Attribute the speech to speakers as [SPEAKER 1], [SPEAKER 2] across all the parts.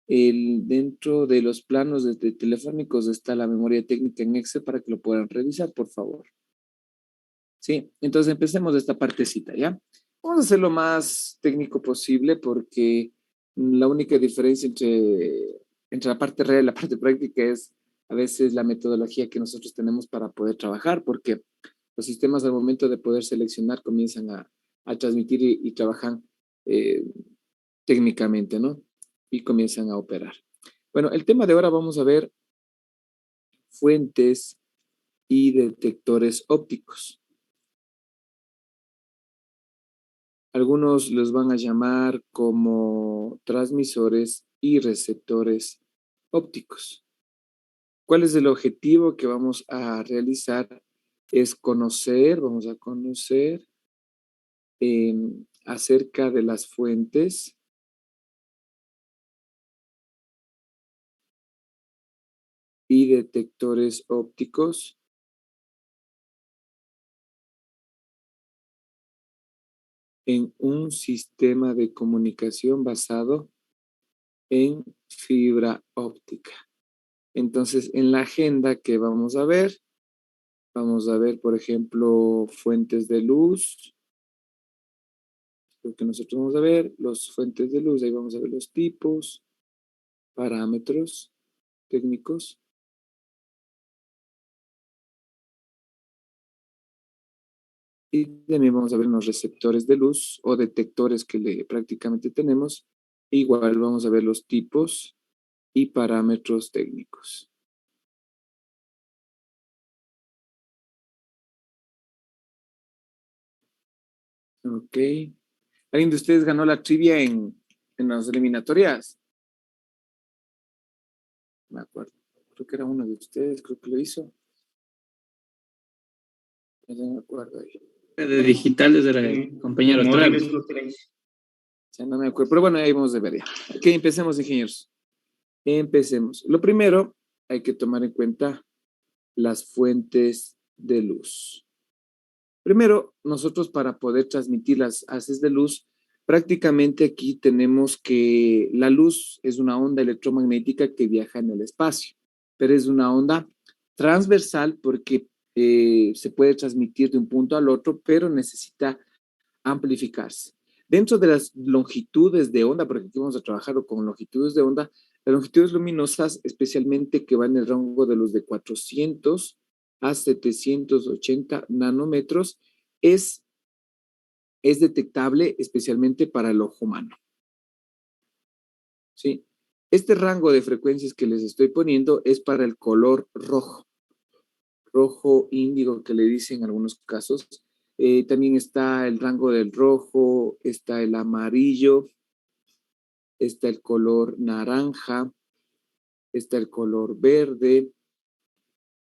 [SPEAKER 1] Dentro de los planos telefónicos está la memoria técnica en Excel para que lo puedan revisar, por favor. Sí, entonces empecemos esta partecita, ¿ya? Vamos a hacer lo más técnico posible porque la única diferencia entre la parte real y la parte práctica es a veces la metodología que nosotros tenemos para poder trabajar, porque los sistemas al momento de poder seleccionar comienzan a transmitir y trabajan eh, técnicamente, ¿no? Y comienzan a operar. Bueno, el tema de ahora vamos a ver fuentes y detectores ópticos. Algunos los van a llamar como transmisores y receptores ópticos. ¿Cuál es el objetivo que vamos a realizar? Es conocer, vamos a conocer acerca de las fuentes y detectores ópticos en un sistema de comunicación basado en fibra óptica. Entonces, en la agenda que vamos a ver, por ejemplo, fuentes de luz. Lo que nosotros vamos a ver, las fuentes de luz, ahí vamos a ver los tipos, parámetros técnicos. Y también vamos a ver los receptores de luz o detectores que prácticamente tenemos. Igual vamos a ver los tipos y parámetros técnicos. Ok. ¿Alguien de ustedes ganó la trivia en las eliminatorias? Me acuerdo. Creo que era uno de ustedes, creo que lo hizo. Ya no me acuerdo ahí.
[SPEAKER 2] De digitales era el compañero Travis.
[SPEAKER 1] Ya no me acuerdo, pero bueno, ahí vamos a ver ya. Ok, empecemos, ingenieros. Empecemos. Lo primero, hay que tomar en cuenta las fuentes de luz. Primero, nosotros para poder transmitir las haces de luz, prácticamente aquí tenemos que la luz es una onda electromagnética que viaja en el espacio, pero es una onda transversal porque se puede transmitir de un punto al otro, pero necesita amplificarse. Dentro de las longitudes de onda, porque aquí vamos a trabajar con longitudes de onda, las longitudes luminosas, especialmente que van en el rango de los de 400 a 780 nanómetros, es, es detectable especialmente para el ojo humano. ¿Sí? Este rango de frecuencias que les estoy poniendo es para el color rojo, rojo índigo que le dicen en algunos casos. También está el rango del rojo, está el amarillo, está el color naranja, está el color verde.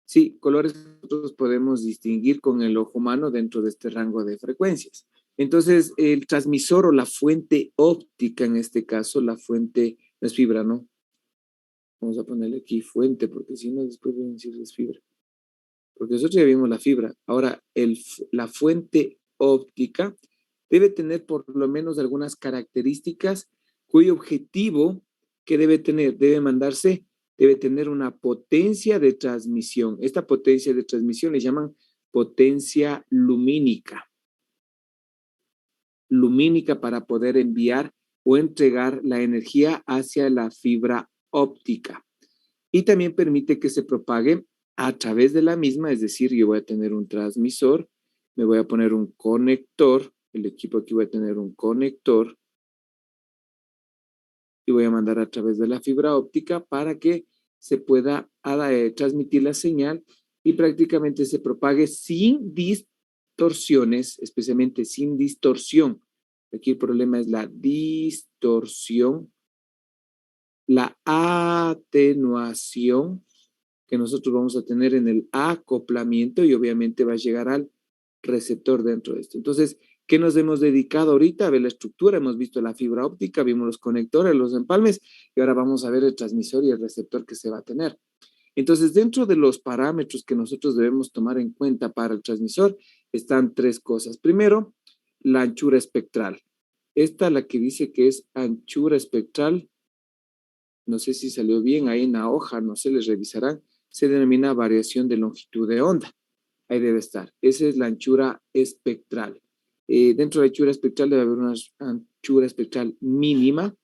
[SPEAKER 1] Sí, colores que nosotros podemos distinguir con el ojo humano dentro de este rango de frecuencias. Entonces, el transmisor o la fuente óptica, en este caso, la fuente, no es fibra, ¿no? Vamos a ponerle aquí fuente, porque si no, después voy a decir es fibra. Porque nosotros ya vimos la fibra. Ahora, la fuente óptica debe tener por lo menos algunas características cuyo objetivo que debe tener, debe tener una potencia de transmisión. Esta potencia de transmisión le llaman potencia lumínica. Lumínica para poder enviar o entregar la energía hacia la fibra óptica. Y también permite que se propague a través de la misma, es decir, yo voy a tener un transmisor, me voy a poner un conector, el equipo aquí voy a tener un conector y voy a mandar a través de la fibra óptica para que se pueda transmitir la señal y prácticamente se propague sin distorsiones, especialmente sin distorsión. Aquí el problema es la distorsión, la atenuación que nosotros vamos a tener en el acoplamiento y obviamente va a llegar al receptor dentro de esto. Entonces, ¿qué nos hemos dedicado ahorita? A ver la estructura, hemos visto la fibra óptica, vimos los conectores, los empalmes y ahora vamos a ver el transmisor y el receptor que se va a tener. Entonces, dentro de los parámetros que nosotros debemos tomar en cuenta para el transmisor están tres cosas. Primero, la anchura espectral. Esta, la que dice que es anchura espectral no sé si salió bien ahí en la hoja, no sé, les revisarán, se denomina variación de longitud de onda. Ahí debe estar. Esa es la anchura espectral. Dentro de la anchura espectral debe haber una anchura espectral mínima,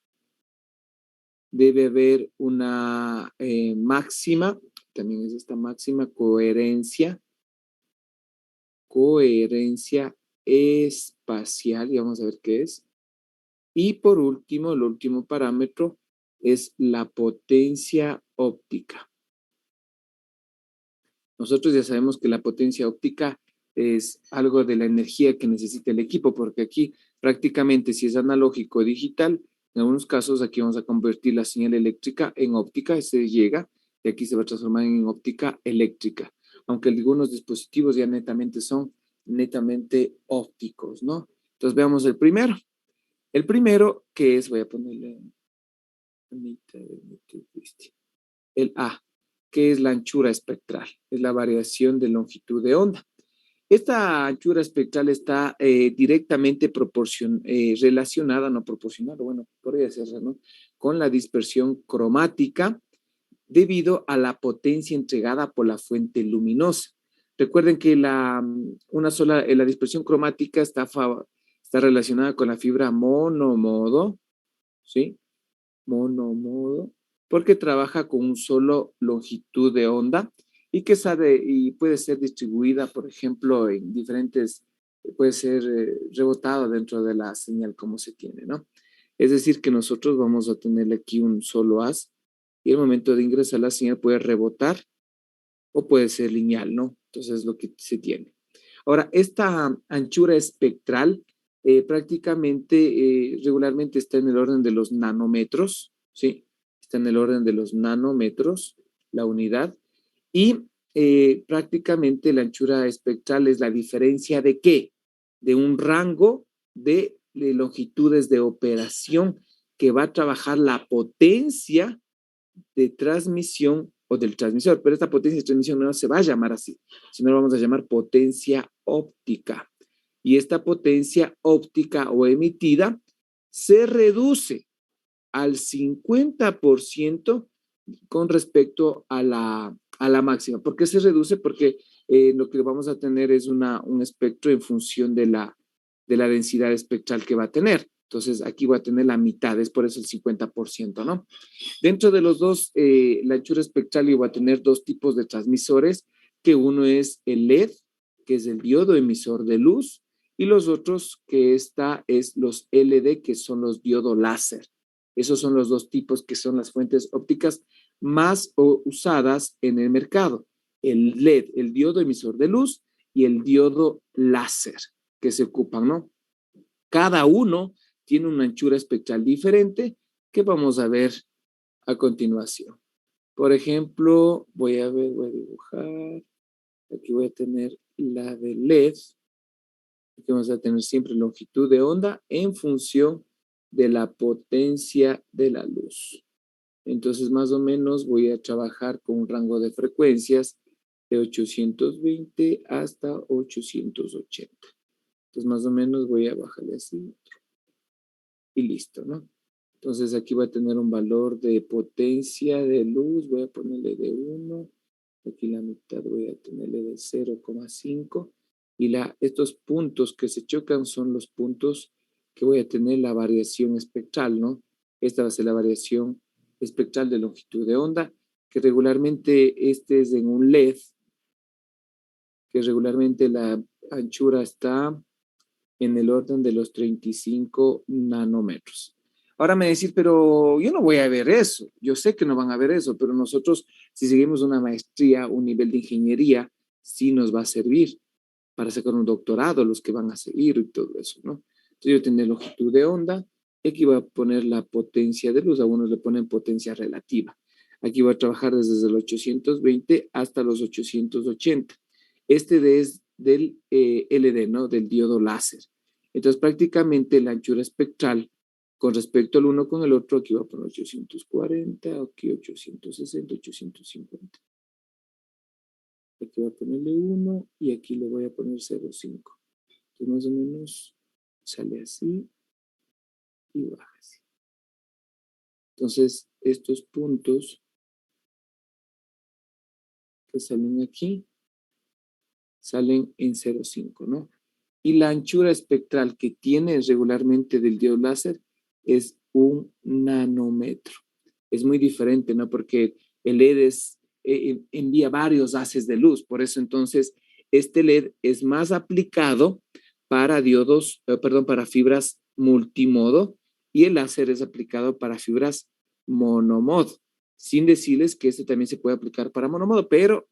[SPEAKER 1] debe haber una máxima, también es esta máxima, coherencia espacial, y vamos a ver qué es. Y por último, el último parámetro es la potencia óptica. Nosotros ya sabemos que la potencia óptica es algo de la energía que necesita el equipo, porque aquí prácticamente si es analógico o digital, en algunos casos aquí vamos a convertir la señal eléctrica en óptica, se llega, y aquí se va a transformar en óptica eléctrica, aunque algunos dispositivos ya netamente son netamente ópticos, ¿no? Entonces veamos el primero. El primero que es, voy a ponerle el A, que es la anchura espectral, es la variación de longitud de onda. Esta anchura espectral está directamente relacionada, no proporcionada, bueno, podría ser, ¿no? Con la dispersión cromática debido a la potencia entregada por la fuente luminosa. Recuerden que la dispersión cromática está relacionada con la fibra monomodo, ¿sí? Monomodo, porque trabaja con un solo longitud de onda y que sabe y puede ser distribuida, por ejemplo, en diferentes, puede ser rebotado dentro de la señal como se tiene, ¿no? Es decir, que nosotros vamos a tener aquí un solo haz y el momento de ingresar la señal puede rebotar o puede ser lineal, ¿no? Entonces es lo que se tiene. Ahora, esta anchura espectral prácticamente regularmente está en el orden de los nanómetros, ¿sí? Está en el orden de los nanómetros, la unidad. Y prácticamente la anchura espectral es la diferencia de ¿qué? De un rango de longitudes de operación que va a trabajar la potencia de transmisión o del transmisor, pero esta potencia de transmisión no se va a llamar así, sino lo vamos a llamar potencia óptica. Y esta potencia óptica o emitida se reduce al 50% con respecto a la máxima. ¿Por qué se reduce? Porque lo que vamos a tener es un espectro en función de la densidad espectral que va a tener. Entonces, aquí va a tener la mitad, es por eso el 50%, ¿no? Dentro de los dos, la anchura espectral iba a tener dos tipos de transmisores, que uno es el LED, que es el diodo emisor de luz, y los otros que es los LED, que son los diodos láser. Esos son los dos tipos que son las fuentes ópticas más usadas en el mercado. El LED, el diodo emisor de luz, y el diodo láser que se ocupan, ¿no? Cada uno tiene una anchura espectral diferente que vamos a ver a continuación. Por ejemplo, voy a dibujar. Aquí voy a tener la de LED. Aquí vamos a tener siempre longitud de onda en función de la potencia de la luz. Entonces, más o menos voy a trabajar con un rango de frecuencias de 820 hasta 880. Entonces, más o menos voy a bajarle así y listo, ¿no? Entonces, aquí va a tener un valor de potencia de luz. Voy a ponerle de 1. Aquí la mitad voy a tenerle de 0,5. Y estos puntos que se chocan son los puntos que voy a tener la variación espectral, ¿no? Esta va a ser la variación espectral de longitud de onda, que regularmente este es en un LED, que regularmente la anchura está en el orden de los 35 nanómetros. Ahora me decís, pero yo no voy a ver eso. Yo sé que no van a ver eso, pero nosotros, si seguimos una maestría, un nivel de ingeniería, sí nos va a servir para sacar un doctorado, los que van a seguir y todo eso, ¿no? Entonces yo tengo longitud de onda, aquí voy a poner la potencia de luz, algunos le ponen potencia relativa. Aquí voy a trabajar desde el 820 hasta los 880. Este es del LD, ¿no? Del diodo láser. Entonces prácticamente la anchura espectral con respecto al uno con el otro, aquí voy a poner 840, aquí 860, 850. Aquí voy a ponerle 1 y aquí le voy a poner 0,5. Entonces más o menos sale así y baja así. Entonces, estos puntos que salen aquí, salen en 0,5, ¿no? Y la anchura espectral que tiene regularmente del diodo láser es 1 nanómetro. Es muy diferente, ¿no? Porque el LED envía varios haces de luz, por eso entonces este LED es más aplicado para diodos, para fibras multimodo, y el láser es aplicado para fibras monomodo, sin decirles que este también se puede aplicar para monomodo, pero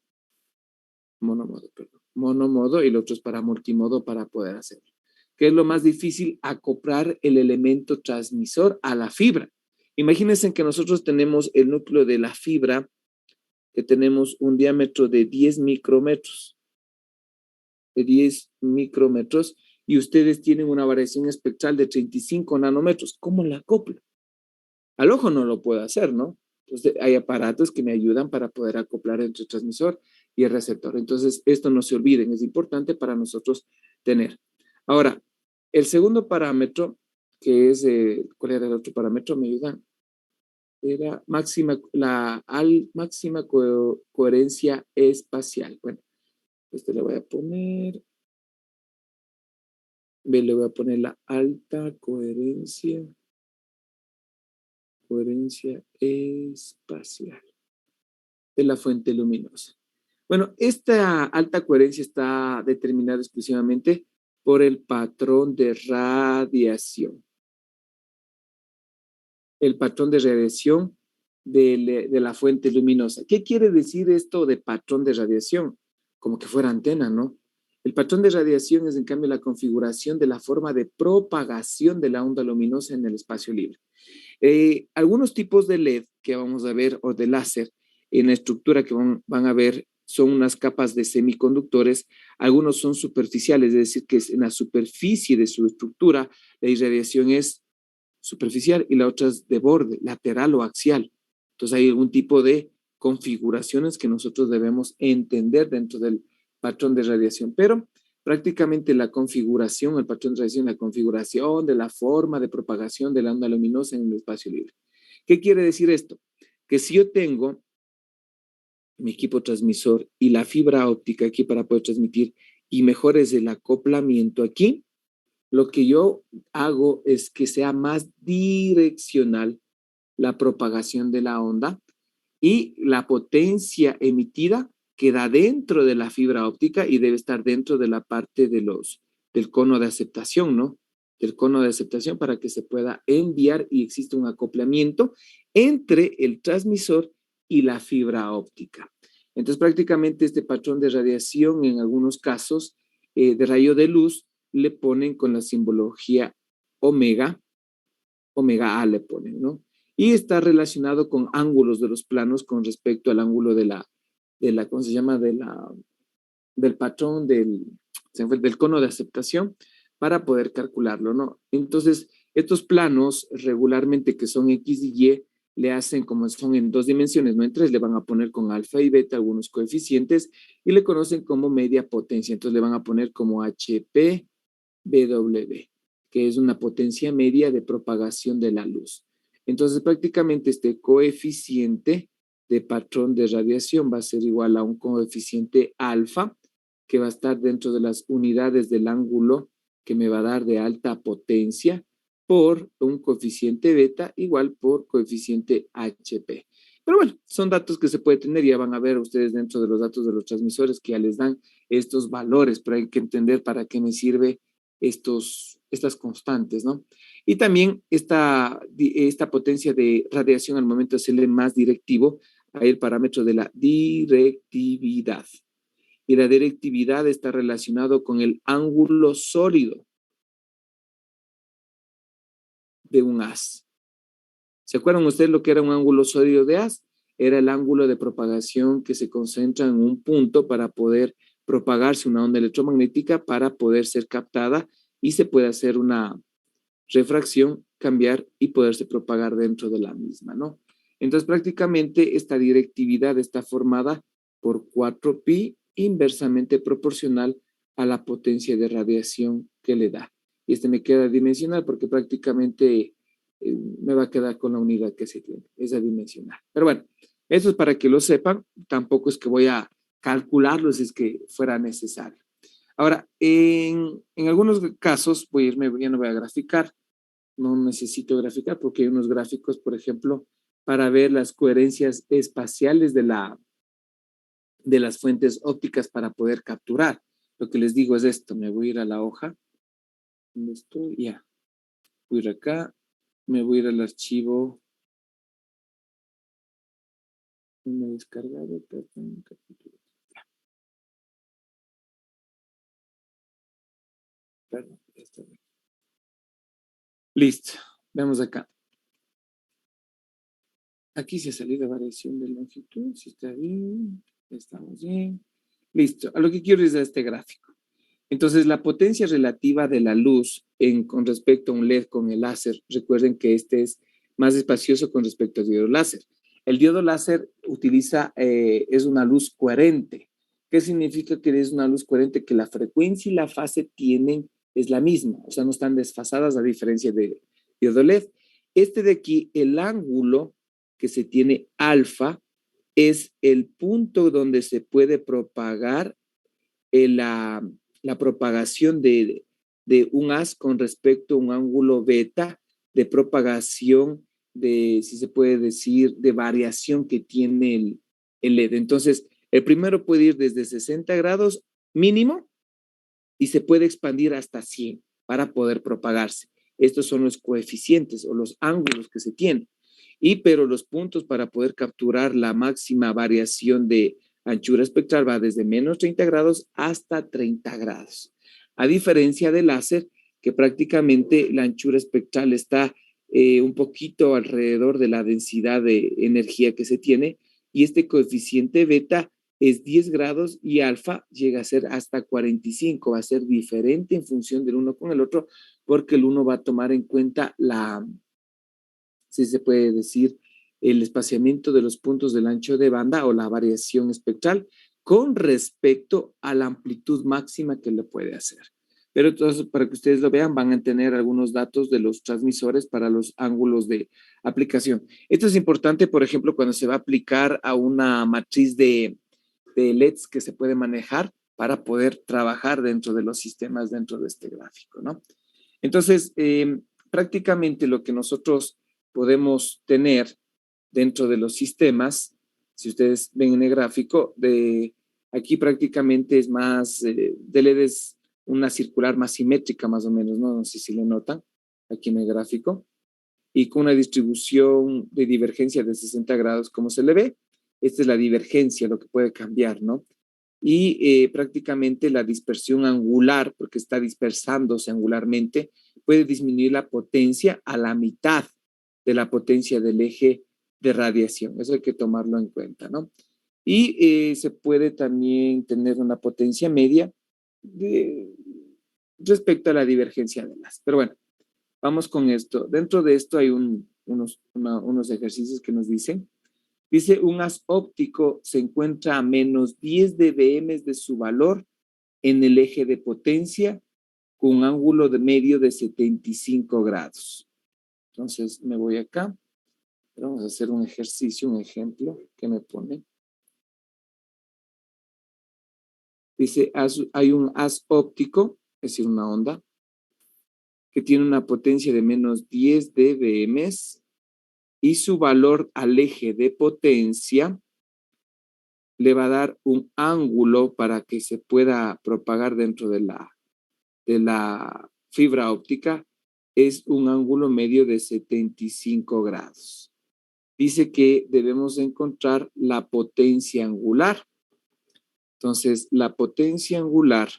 [SPEAKER 1] monomodo, y el otro es para multimodo para poder hacerlo. ¿Qué es lo más difícil? Acoplar el elemento transmisor a la fibra. Imagínense que nosotros tenemos el núcleo de la fibra, que tenemos un diámetro de 10 micrómetros, y ustedes tienen una variación espectral de 35 nanómetros. ¿Cómo la acoplo? Al ojo no lo puedo hacer, ¿no? Entonces, hay aparatos que me ayudan para poder acoplar entre el transmisor y el receptor. Entonces, esto no se olviden, es importante para nosotros tener. Ahora, el segundo parámetro, que es, ¿cuál era el otro parámetro? ¿Me ayudan? Era máxima coherencia espacial. Bueno, le voy a poner, le voy a poner la alta coherencia espacial de la fuente luminosa. Bueno, esta alta coherencia está determinada exclusivamente por el patrón de radiación. El patrón de radiación de la fuente luminosa. ¿Qué quiere decir esto de patrón de radiación? Como que fuera antena, ¿no? El patrón de radiación es, en cambio, la configuración de la forma de propagación de la onda luminosa en el espacio libre. Algunos tipos de LED que vamos a ver, o de láser, en la estructura que van a ver, son unas capas de semiconductores. Algunos son superficiales, es decir, que en la superficie de su estructura la irradiación es superficial, y la otra es de borde, lateral o axial. Entonces hay algún tipo de configuraciones que nosotros debemos entender dentro del patrón de radiación, pero prácticamente la configuración, el patrón de radiación, la configuración de la forma de propagación de la onda luminosa en el espacio libre. ¿Qué quiere decir esto? Que si yo tengo mi equipo transmisor y la fibra óptica aquí para poder transmitir, y mejores el acoplamiento aquí, lo que yo hago es que sea más direccional la propagación de la onda, y la potencia emitida queda dentro de la fibra óptica y debe estar dentro de la parte del cono de aceptación, ¿no? Del cono de aceptación, para que se pueda enviar y exista un acoplamiento entre el transmisor y la fibra óptica. Entonces, prácticamente este patrón de radiación, en algunos casos, de rayo de luz, le ponen con la simbología omega A le ponen, ¿no? Y está relacionado con ángulos de los planos con respecto al ángulo ¿cómo se llama? Del patrón del cono de aceptación, para poder calcularlo, ¿no? Entonces, estos planos regularmente, que son X y Y, le hacen, como son en 2 dimensiones, no en 3, le van a poner con alfa y beta algunos coeficientes, y le conocen como media potencia. Entonces le van a poner como HPBW, que es una potencia media de propagación de la luz. Entonces, prácticamente este coeficiente de patrón de radiación va a ser igual a un coeficiente alfa, que va a estar dentro de las unidades del ángulo que me va a dar de alta potencia, por un coeficiente beta igual por coeficiente HP. Pero bueno, son datos que se puede tener, ya van a ver ustedes dentro de los datos de los transmisores que ya les dan estos valores, pero hay que entender para qué me sirve estas constantes, ¿no? Y también esta potencia de radiación, al momento de hacerle más directivo, hay el parámetro de la directividad. Y la directividad está relacionado con el ángulo sólido de un haz. ¿Se acuerdan ustedes lo que era un ángulo sólido de haz? Era el ángulo de propagación que se concentra en un punto para poder propagarse una onda electromagnética, para poder ser captada, y se puede hacer una refracción, cambiar y poderse propagar dentro de la misma, ¿no? Entonces, prácticamente esta directividad está formada por 4pi, inversamente proporcional a la potencia de radiación que le da. Y me queda dimensional porque prácticamente me va a quedar con la unidad que se tiene, esa dimensional. Pero bueno, eso es para que lo sepan, tampoco es que voy a calcularlo si es que fuera necesario. Ahora, en algunos casos, ya no voy a graficar, no necesito graficar porque hay unos gráficos, por ejemplo, para ver las coherencias espaciales de las fuentes ópticas para poder capturar. Lo que les digo es esto, me voy a ir a la hoja, ¿dónde estoy? Ya, voy a ir acá, me voy a ir al archivo, me he descargado, perdón, capítulo. Perdón, ya está bien. Listo, vemos acá. Aquí se ha salido variación de longitud, si está bien, estamos bien. Listo, a lo que quiero es a este gráfico. Entonces, la potencia relativa de la luz con respecto a un LED con el láser, recuerden que este es más espacioso con respecto al diodo láser. El diodo láser es una luz coherente. ¿Qué significa que es una luz coherente? Que la frecuencia y la fase es la misma, o sea, no están desfasadas a diferencia de diodo LED. Este de aquí, el ángulo que se tiene alfa, es el punto donde se puede propagar la propagación de un haz con respecto a un ángulo beta de propagación si se puede decir, de variación que tiene el LED. Entonces, el primero puede ir desde 60 grados mínimo y se puede expandir hasta 100 para poder propagarse. Estos son los coeficientes o los ángulos que se tienen. Pero los puntos para poder capturar la máxima variación de anchura espectral va desde menos 30 grados hasta 30 grados. A diferencia del láser, que prácticamente la anchura espectral está un poquito alrededor de la densidad de energía que se tiene, y este coeficiente beta es 10 grados y alfa llega a ser hasta 45. Va a ser diferente en función del uno con el otro, porque el uno va a tomar en cuenta si se puede decir, el espaciamiento de los puntos del ancho de banda o la variación espectral con respecto a la amplitud máxima que le puede hacer. Pero entonces, para que ustedes lo vean, van a tener algunos datos de los transmisores para los ángulos de aplicación. Esto es importante, por ejemplo, cuando se va a aplicar a una matriz de LEDs que se puede manejar para poder trabajar dentro de los sistemas dentro de este gráfico, ¿no? Entonces, prácticamente lo que nosotros podemos tener dentro de los sistemas, si ustedes ven en el gráfico, aquí prácticamente es más, de LED es una circular más simétrica más o menos, ¿no? No sé si le notan aquí en el gráfico, y con una distribución de divergencia de 60 grados, como se le ve. Esta es la divergencia, lo que puede cambiar, ¿no? Y prácticamente la dispersión angular, porque está dispersándose angularmente, puede disminuir la potencia a la mitad de la potencia del eje de radiación. Eso hay que tomarlo en cuenta, ¿no? Y se puede también tener una potencia media respecto a la divergencia de las. Pero bueno, vamos con esto. Dentro de esto hay unos ejercicios que nos dicen. Dice, un haz óptico se encuentra a menos 10 dBm de su valor en el eje de potencia con un ángulo de medio de 75 grados. Entonces me voy acá. Vamos a hacer un ejercicio, un ejemplo que me pone. Dice, hay un haz óptico, es decir, una onda, que tiene una potencia de menos 10 dBm y su valor al eje de potencia le va a dar un ángulo para que se pueda propagar dentro de la fibra óptica, es un ángulo medio de 75 grados. Dice que debemos encontrar la potencia angular. Entonces, la potencia angular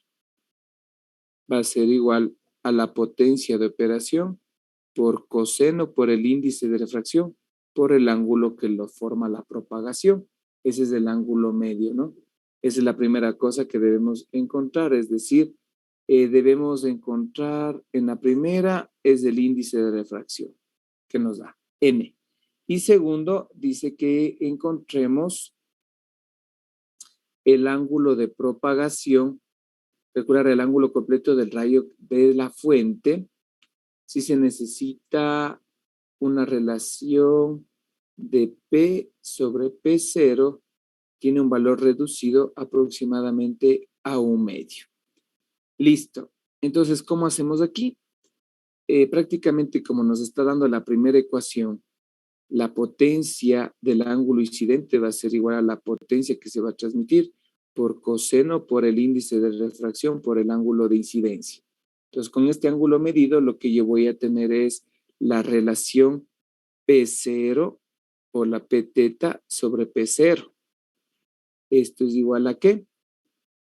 [SPEAKER 1] va a ser igual a la potencia de operación por coseno por el índice de refracción por el ángulo que lo forma la propagación. Ese es el ángulo medio, ¿no? Esa es la primera cosa que debemos encontrar, es decir, debemos encontrar en la primera es el índice de refracción que nos da n. Y segundo, dice que encontremos el ángulo de propagación, calcular el ángulo completo del rayo de la fuente, si se necesita una relación de P sobre P0 tiene un valor reducido aproximadamente a 1/2. Listo. Entonces, ¿cómo hacemos aquí? Prácticamente como nos está dando la primera ecuación, la potencia del ángulo incidente va a ser igual a la potencia que se va a transmitir por coseno, por el índice de refracción, por el ángulo de incidencia. Entonces, con este ángulo medido, lo que yo voy a tener es la relación P0 por la P teta sobre P0. ¿Esto es igual a qué?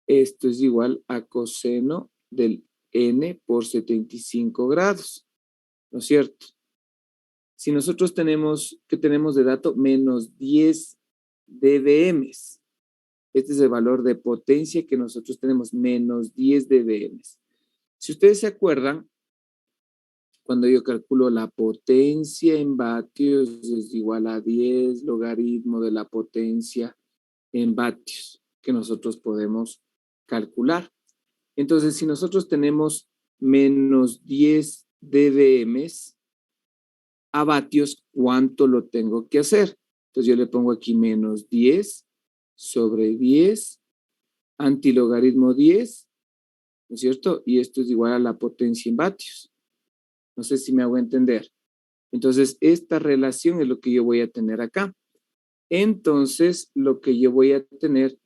[SPEAKER 1] Esto es igual a coseno del n por 75 grados, ¿no es cierto? Si nosotros tenemos, ¿qué tenemos de dato? Menos 10 dBm. Este es el valor de potencia que nosotros tenemos, menos 10 dBm. Si ustedes se acuerdan, cuando yo calculo la potencia en vatios es igual a 10 logaritmo de la potencia en vatios que nosotros podemos calcular. Entonces, si nosotros tenemos menos 10 dBm a vatios, ¿cuánto lo tengo que hacer? Entonces yo le pongo aquí menos 10 sobre 10 antilogaritmo 10, ¿no es cierto? Y esto es igual a la potencia en vatios. No sé si me hago entender. Entonces, esta relación es lo que yo voy a tener acá. Entonces, lo que yo voy a tener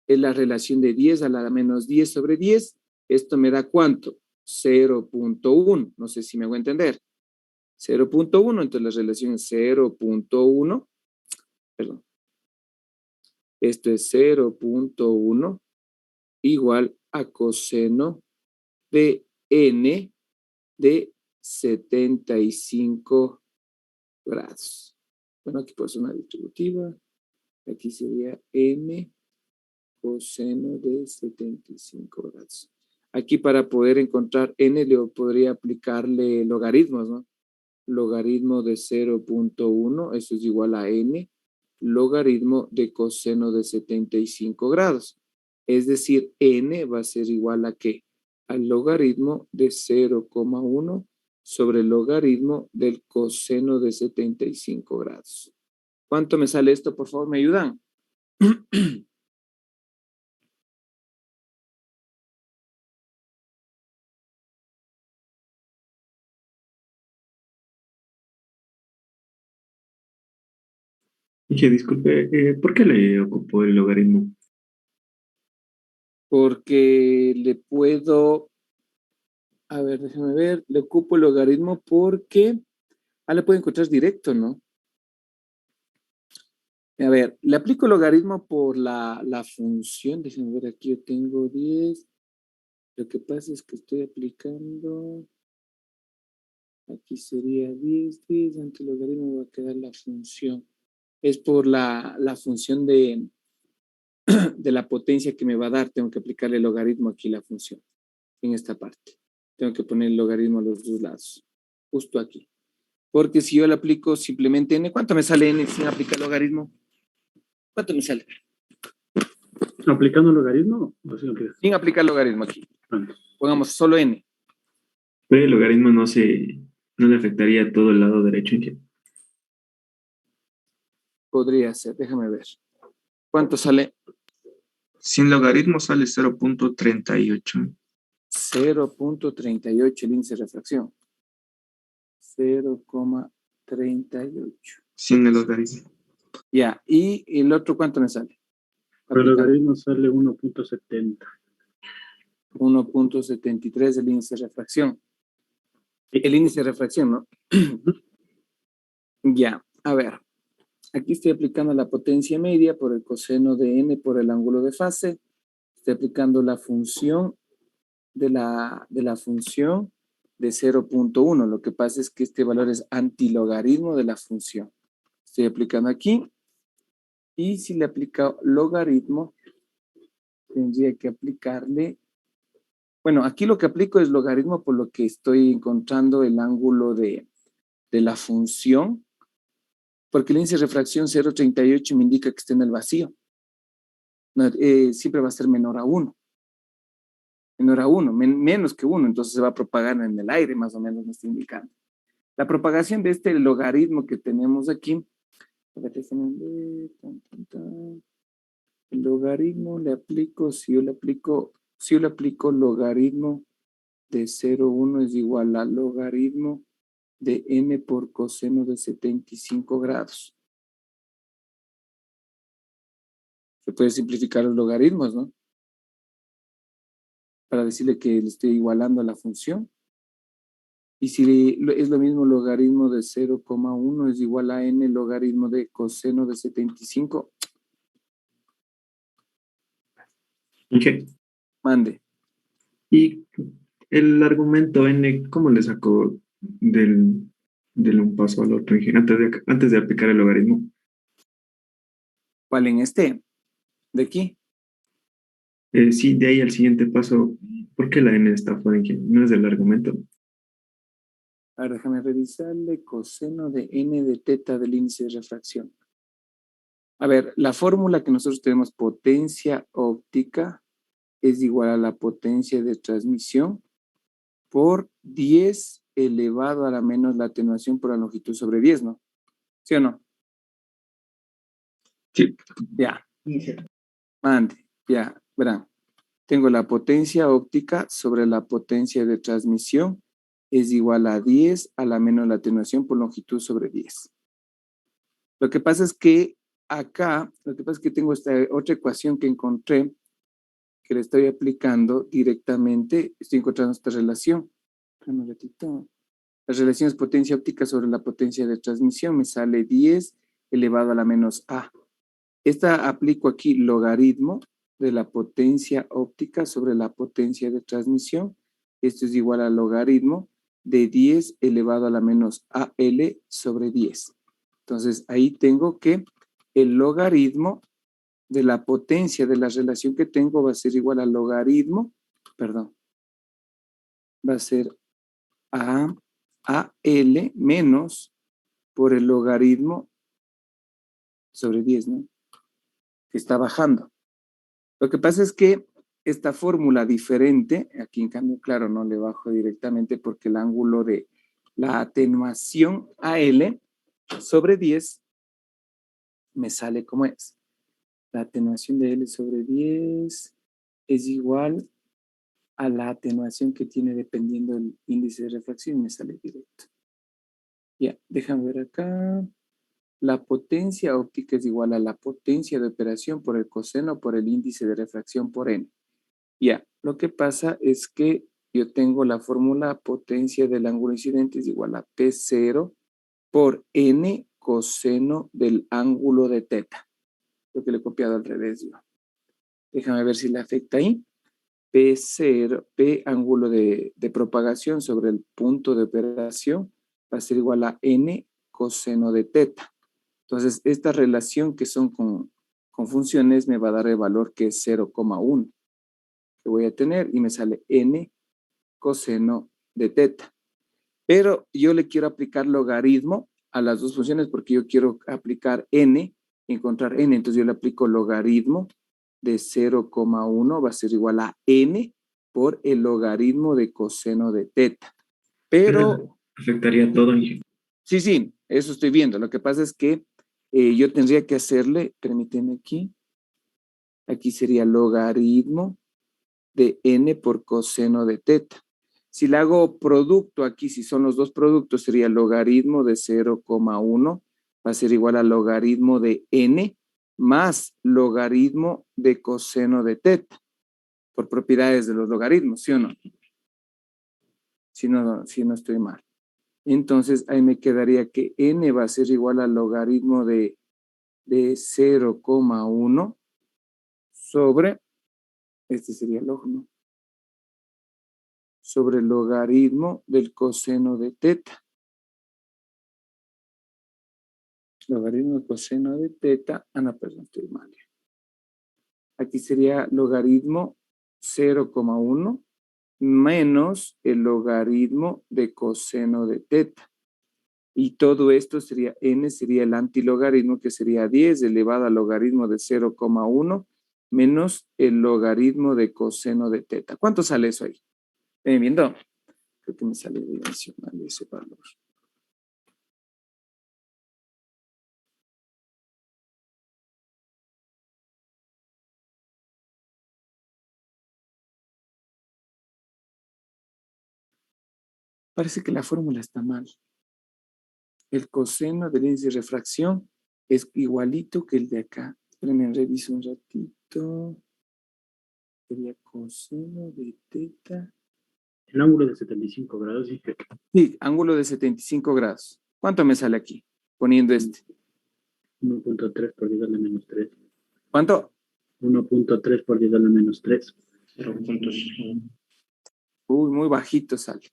[SPEAKER 1] es la relación de 10 a la menos 10 sobre 10. Esto me da ¿cuánto? 0.1. No sé si me hago entender. 0.1, entonces la relación es 0.1. Perdón. Esto es 0.1 igual a coseno de n de 75 grados. Bueno, aquí puede ser una distributiva. Aquí sería n coseno de 75 grados. Aquí para poder encontrar n le podría aplicarle logaritmos, ¿no? Logaritmo de 0.1, eso es igual a n, logaritmo de coseno de 75 grados. Es decir, n va a ser igual a ¿qué? Al logaritmo de 0,1 sobre el logaritmo del coseno de 75 grados. ¿Cuánto me sale esto? Por favor, ¿me ayudan?
[SPEAKER 2] Dije, disculpe, ¿por qué le ocupó el logaritmo?
[SPEAKER 1] Porque le puedo, a ver, déjame ver, le ocupo el logaritmo porque, le puedo encontrar directo, ¿no? A ver, le aplico el logaritmo por la función, déjenme ver, aquí yo tengo 10, lo que pasa es que estoy aplicando, aquí sería 10, ante el logaritmo va a quedar la función, es por la función de la potencia que me va a dar, tengo que aplicarle el logaritmo aquí la función, en esta parte, tengo que poner el logaritmo a los dos lados, justo aquí, porque si yo le aplico simplemente n, ¿cuánto me sale n sin aplicar logaritmo? ¿Cuánto me sale?
[SPEAKER 2] ¿Aplicando el logaritmo o sin aplicar?
[SPEAKER 1] Sin aplicar logaritmo aquí. Pongamos solo n.
[SPEAKER 2] Pero el logaritmo no le afectaría a todo el lado derecho.
[SPEAKER 1] Podría ser, déjame ver. ¿Cuánto sale?
[SPEAKER 3] Sin logaritmo sale 0.38.
[SPEAKER 1] 0.38 el índice de refracción. 0,38.
[SPEAKER 3] Sin el logaritmo.
[SPEAKER 1] Ya, ¿y el otro cuánto me sale?
[SPEAKER 2] Pero el logaritmo sale 1.70.
[SPEAKER 1] 1.73 el índice de refracción. El índice de refracción, ¿no? Ya, a ver. Aquí estoy aplicando la potencia media por el coseno de n por el ángulo de fase. Estoy aplicando la función de la función de 0.1. Lo que pasa es que este valor es antilogaritmo de la función. Estoy aplicando aquí. Y si le aplico logaritmo, tendría que aplicarle. Bueno, aquí lo que aplico es logaritmo por lo que estoy encontrando el ángulo de la función. Porque el índice de refracción 0.38 me indica que está en el vacío. No, siempre va a ser menor a 1. Menor a 1, menos que 1, entonces se va a propagar en el aire, más o menos me está indicando. La propagación de este logaritmo que tenemos aquí, el logaritmo le aplico, si yo le aplico logaritmo de 0,1 es igual a logaritmo de n por coseno de 75 grados. Se puede simplificar los logaritmos, ¿no? Para decirle que le estoy igualando a la función. Y si es lo mismo, logaritmo de 0,1 es igual a n logaritmo de coseno de 75.
[SPEAKER 2] Ok.
[SPEAKER 1] Mande.
[SPEAKER 2] Y el argumento n, ¿cómo le sacó del un paso al otro antes de aplicar el logaritmo?
[SPEAKER 1] ¿Cuál en este? ¿De aquí?
[SPEAKER 2] Sí, de ahí al siguiente paso, ¿por qué la n está fuera? No es del argumento.
[SPEAKER 1] A ver, déjame revisarle coseno de n de teta del índice de refracción. A ver, la fórmula que nosotros tenemos, potencia óptica, es igual a la potencia de transmisión por 10 elevado a la menos la atenuación por la longitud sobre 10, ¿no? ¿Sí o no?
[SPEAKER 3] Sí.
[SPEAKER 1] Ya. Mande, ya, verán. Tengo la potencia óptica sobre la potencia de transmisión es igual a 10 a la menos la atenuación por longitud sobre 10. Lo que pasa es que acá, lo que pasa es que tengo esta otra ecuación que encontré, que le estoy aplicando directamente, estoy encontrando esta relación. Espérame un ratito. La relación es potencia óptica sobre la potencia de transmisión, me sale 10 elevado a la menos a. Esta aplico aquí logaritmo de la potencia óptica sobre la potencia de transmisión. Esto es igual al logaritmo de 10 elevado a la menos AL sobre 10. Entonces, ahí tengo que el logaritmo de la potencia de la relación que tengo va a ser igual al logaritmo, perdón, va a ser a AL menos por el logaritmo sobre 10, ¿no? Que está bajando. Lo que pasa es que esta fórmula diferente, aquí en cambio, claro, no le bajo directamente porque el ángulo de la atenuación AL sobre 10 me sale como es. La atenuación de L sobre 10 es igual a la atenuación que tiene dependiendo del índice de refracción y me sale directo. Ya, déjame ver acá. La potencia óptica es igual a la potencia de operación por el coseno por el índice de refracción por n. Ya, lo que pasa es que yo tengo la fórmula potencia del ángulo incidente es igual a P0 por n coseno del ángulo de teta. Lo que le he copiado al revés yo. Déjame ver si le afecta ahí. P0, P ángulo de propagación sobre el punto de operación va a ser igual a n coseno de teta. Entonces, esta relación que son con funciones me va a dar el valor que es 0,1 que voy a tener y me sale n coseno de teta. Pero yo le quiero aplicar logaritmo a las dos funciones porque yo quiero aplicar n, encontrar n. Entonces yo le aplico logaritmo de 0,1 va a ser igual a n por el logaritmo de coseno de teta. Pero
[SPEAKER 2] Afectaría todo, Inge.
[SPEAKER 1] sí, eso estoy viendo. Lo que pasa es que yo tendría que hacerle, permíteme aquí sería logaritmo de n por coseno de teta. Si le hago producto aquí, si son los dos productos, sería logaritmo de 0,1, va a ser igual al logaritmo de n más logaritmo de coseno de teta, por propiedades de los logaritmos, ¿sí o no? Si no estoy mal. Entonces, ahí me quedaría que n va a ser igual al logaritmo de 0,1 sobre, este sería el log, ¿no? Sobre el logaritmo del coseno de teta. Logaritmo del coseno de teta. No, perdón, estoy mal. Aquí sería logaritmo 0,1 menos el logaritmo de coseno de teta. Y todo esto sería, n sería el antilogaritmo, que sería 10 elevado al logaritmo de 0,1 menos el logaritmo de coseno de teta. ¿Cuánto sale eso ahí? ¿Ven viendo? Creo que me sale dimensional ese valor. Parece que la fórmula está mal. El coseno del índice de refracción es igualito que el de acá. Espérenme, reviso un ratito. Sería coseno de teta.
[SPEAKER 4] El ángulo de 75 grados, dije.
[SPEAKER 1] Sí, ángulo de 75 grados. ¿Cuánto me sale aquí? Poniendo este.
[SPEAKER 4] 1.3 por 10 a la menos 3.
[SPEAKER 1] ¿Cuánto?
[SPEAKER 4] 1.3 por 10 a la menos 3.
[SPEAKER 1] Uy, muy bajito sale.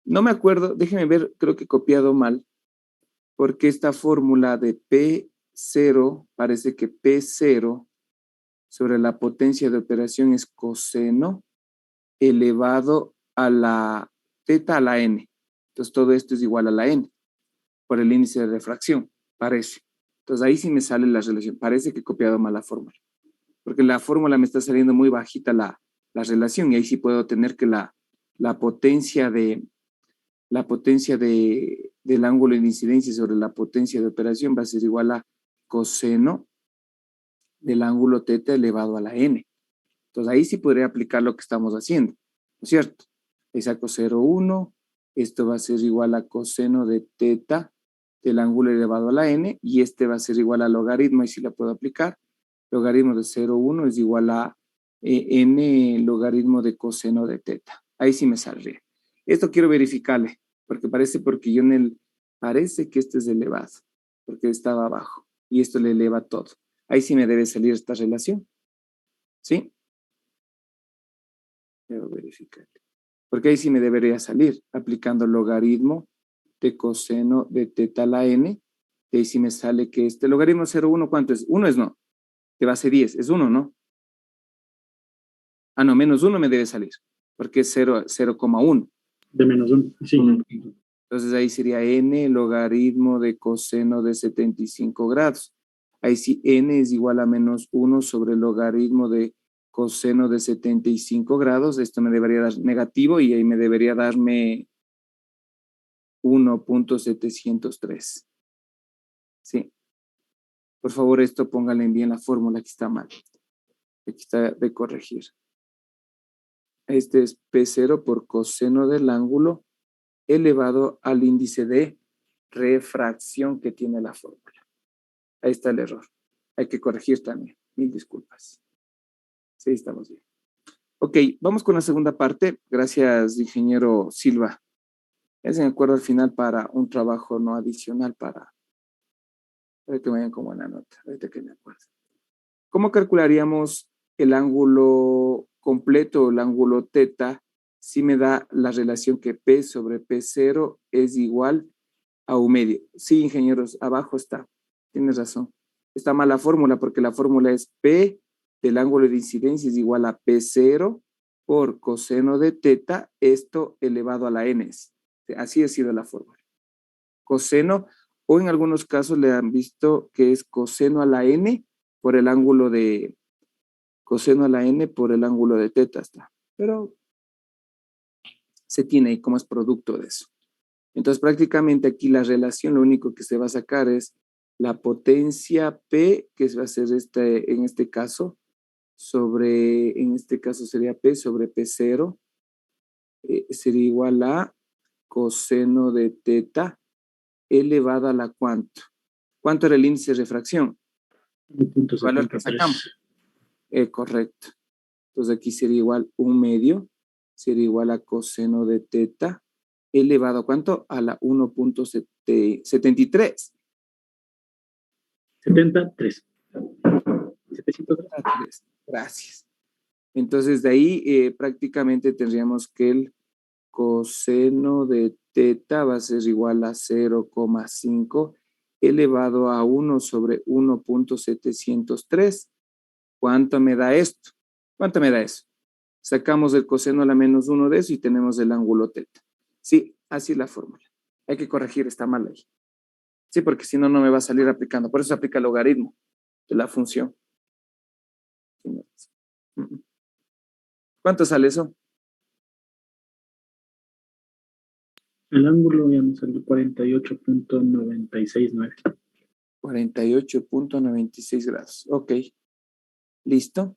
[SPEAKER 1] No me acuerdo, déjeme ver, creo que he copiado mal, porque esta fórmula de P0, parece que P0 sobre la potencia de operación es coseno elevado a la teta a la n. Entonces todo esto es igual a la n por el índice de refracción, parece. Entonces ahí sí me sale la relación. Parece que he copiado mal la fórmula, porque la fórmula me está saliendo muy bajita la relación y ahí sí puedo tener que la potencia del ángulo de incidencia sobre la potencia de operación va a ser igual a coseno del ángulo teta elevado a la n. Entonces ahí sí podría aplicar lo que estamos haciendo, ¿no es cierto? Ahí saco 0,1, esto va a ser igual a coseno de teta del ángulo elevado a la n, y este va a ser igual a logaritmo, y si la puedo aplicar, logaritmo de 0,1 es igual a n logaritmo de coseno de teta. Ahí sí me saldría. Esto quiero verificarle, porque yo parece que este es elevado, porque estaba abajo, y esto le eleva todo. Ahí sí me debe salir esta relación, ¿sí? Debo verificar. Porque ahí sí me debería salir aplicando logaritmo de coseno de teta a la n. Y ahí sí me sale que este logaritmo 0,1, ¿cuánto es? 1 es no. De base 10, es 1, ¿no? Ah, no, menos 1 me debe salir, porque es 0,1.
[SPEAKER 4] De menos 1, sí.
[SPEAKER 1] Entonces ahí sería n logaritmo de coseno de 75 grados. Ahí sí n es igual a menos 1 sobre el logaritmo de coseno de 75 grados. Esto me debería dar negativo y ahí me debería darme 1.703. Sí. Por favor, esto póngale bien la fórmula, aquí está mal. Aquí está de corregir. Este es P0 por coseno del ángulo elevado al índice de refracción que tiene la fórmula. Ahí está el error. Hay que corregir también. Mil disculpas. Sí, estamos bien. Ok, vamos con la segunda parte. Gracias, ingeniero Silva. Es en acuerdo al final para un trabajo no adicional para que vayan con buena nota. Ahorita que me acuerdo. ¿Cómo calcularíamos el ángulo completo, el ángulo teta, si me da la relación que P sobre P0 es igual a U medio? Sí, ingenieros, abajo está. Tienes razón. Está mal la fórmula porque la fórmula es P del ángulo de incidencia es igual a P0 por coseno de teta, esto elevado a la n. Así ha sido la fórmula. Coseno, o en algunos casos le han visto que es coseno a la n por el ángulo de coseno a la n por el ángulo de teta está. Pero se tiene ahí como es producto de eso. Entonces prácticamente aquí la relación lo único que se va a sacar es la potencia P, que va a ser en este caso, en este caso sería P sobre P0, sería igual a coseno de teta elevada a la ¿cuánto? ¿Cuánto era el índice de refracción? El valor que sacamos. Correcto. Entonces aquí sería igual 1/2, sería igual a coseno de teta elevado a ¿cuánto? A la 1.73.
[SPEAKER 4] 73. 703.
[SPEAKER 1] Gracias. Entonces de ahí prácticamente tendríamos que el coseno de teta va a ser igual a 0,5 elevado a 1 sobre 1.703. ¿Cuánto me da esto? ¿Cuánto me da eso? Sacamos el coseno a la menos 1 de eso y tenemos el ángulo teta. Sí, así es la fórmula. Hay que corregir, está mal ahí. Sí, porque si no, no me va a salir aplicando. Por eso se aplica el logaritmo de la función. ¿Cuánto sale eso?
[SPEAKER 4] El ángulo ya me salió 48.969.
[SPEAKER 1] 48.96 grados. Ok. ¿Listo?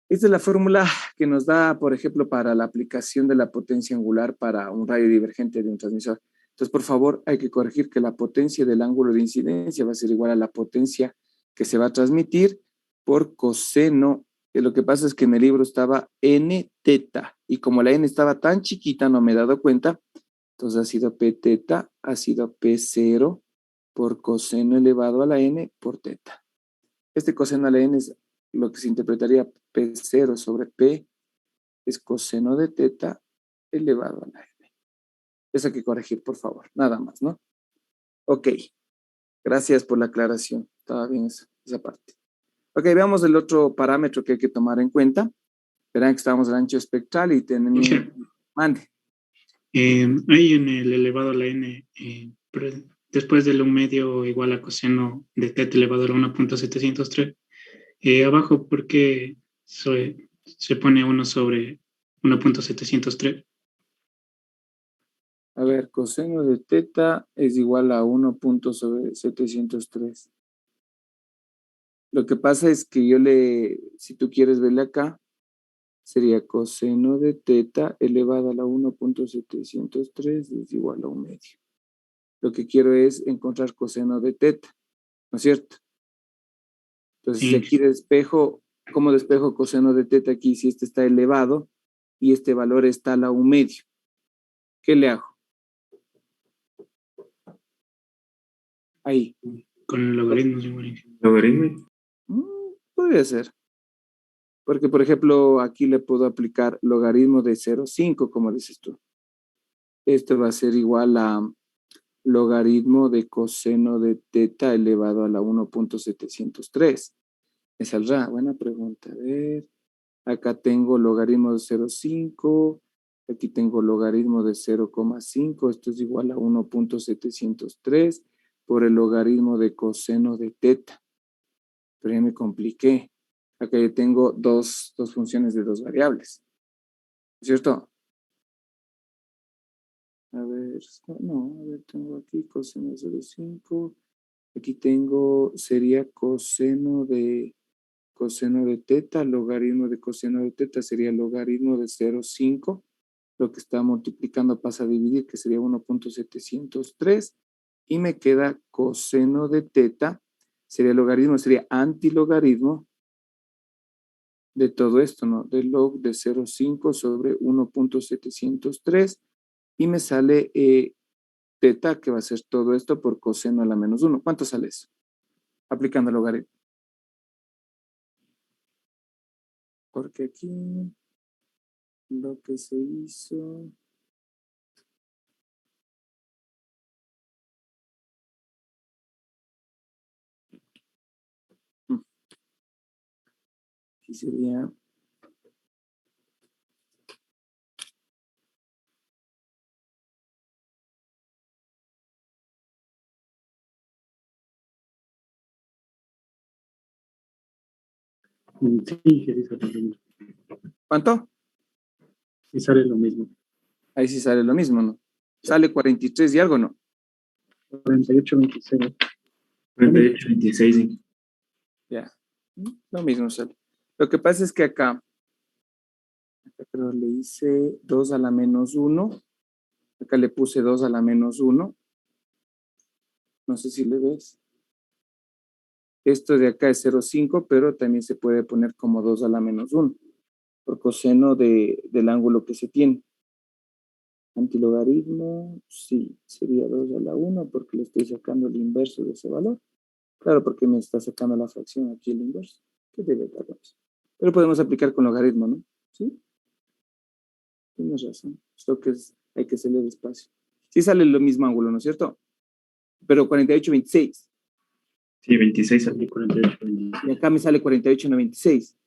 [SPEAKER 1] Esta es la fórmula que nos da, por ejemplo, para la aplicación de la potencia angular para un radio divergente de un transmisor. Entonces, por favor, hay que corregir que la potencia del ángulo de incidencia va a ser igual a la potencia que se va a transmitir por coseno. Lo que pasa es que en el libro estaba n teta, y como la n estaba tan chiquita, no me he dado cuenta, entonces ha sido p teta, ha sido p0 por coseno elevado a la n por teta. Este coseno a la n es lo que se interpretaría p0 sobre p, es coseno de teta elevado a la n. Eso hay que corregir, por favor, nada más, ¿no? Ok, gracias por la aclaración, estaba bien esa parte. Ok, veamos el otro parámetro que hay que tomar en cuenta. Verán que estamos en el ancho espectral y tenemos...
[SPEAKER 4] Sí.
[SPEAKER 1] Mande.
[SPEAKER 4] Ahí en el elevado a la n, después del 1 medio igual a coseno de teta elevado a la 1.703, abajo, ¿por qué se pone 1 sobre 1.703?
[SPEAKER 1] A ver, coseno de teta es igual a 1.703. Lo que pasa es que si tú quieres verle acá, sería coseno de teta elevado a la 1.703 es igual a 1 medio. Lo que quiero es encontrar coseno de teta, ¿no es cierto? Entonces, si
[SPEAKER 4] Sí.
[SPEAKER 1] aquí despejo, ¿cómo despejo coseno de teta aquí? Si este está elevado y este valor está a la 1 medio. ¿Qué le hago? Ahí.
[SPEAKER 4] Con el logaritmo igual.
[SPEAKER 2] Logaritmo.
[SPEAKER 1] Podría ser. Porque, por ejemplo, aquí le puedo aplicar logaritmo de 0,5, como dices tú. Esto va a ser igual a logaritmo de coseno de teta elevado a la 1.703. Me saldrá, buena pregunta. A ver, acá tengo logaritmo de 0,5, aquí tengo logaritmo de 0,5, esto es igual a 1.703 por el logaritmo de coseno de teta. Pero ya me compliqué. Acá yo tengo dos funciones de dos variables. ¿Cierto? A ver, no, a ver, tengo aquí coseno de 0,5. Aquí tengo, sería coseno de teta, logaritmo de coseno de teta sería logaritmo de 0,5. Lo que está multiplicando pasa a dividir, que sería 1.703. Y me queda coseno de teta, sería logaritmo, sería antilogaritmo de todo esto, ¿no? De log de 0,5 sobre 1.703 y me sale teta, que va a ser todo esto por coseno a la menos 1. ¿Cuánto sale eso? Aplicando el logaritmo. Porque aquí lo que se hizo... Aquí sería...
[SPEAKER 4] Sí, que sí sale lo mismo.
[SPEAKER 1] ¿Cuánto?
[SPEAKER 4] Sí sale lo mismo.
[SPEAKER 1] Ahí sí sale lo mismo, ¿no? Sale 43 y algo, ¿no?
[SPEAKER 4] 48.26.
[SPEAKER 2] 48, 26. Sí.
[SPEAKER 1] Ya. Lo mismo sale. Lo que pasa es que acá creo le hice 2 a la menos 1. Acá le puse 2 a la menos 1. No sé si le ves. Esto de acá es 0,5, pero también se puede poner como 2 a la menos 1, por coseno del ángulo que se tiene. Antilogaritmo, sí, sería 2 a la 1, porque le estoy sacando el inverso de ese valor. Claro, porque me está sacando la fracción aquí el inverso. ¿Qué debe dar eso? Pero podemos aplicar con logaritmo, ¿no? ¿Sí? Tienes razón. Esto que hay que hacerle despacio. Sí sale el mismo ángulo, ¿no es cierto? Pero 48, 26.
[SPEAKER 2] Sí, 26.
[SPEAKER 4] Sale 48.26.
[SPEAKER 1] Y acá me sale 48, 96.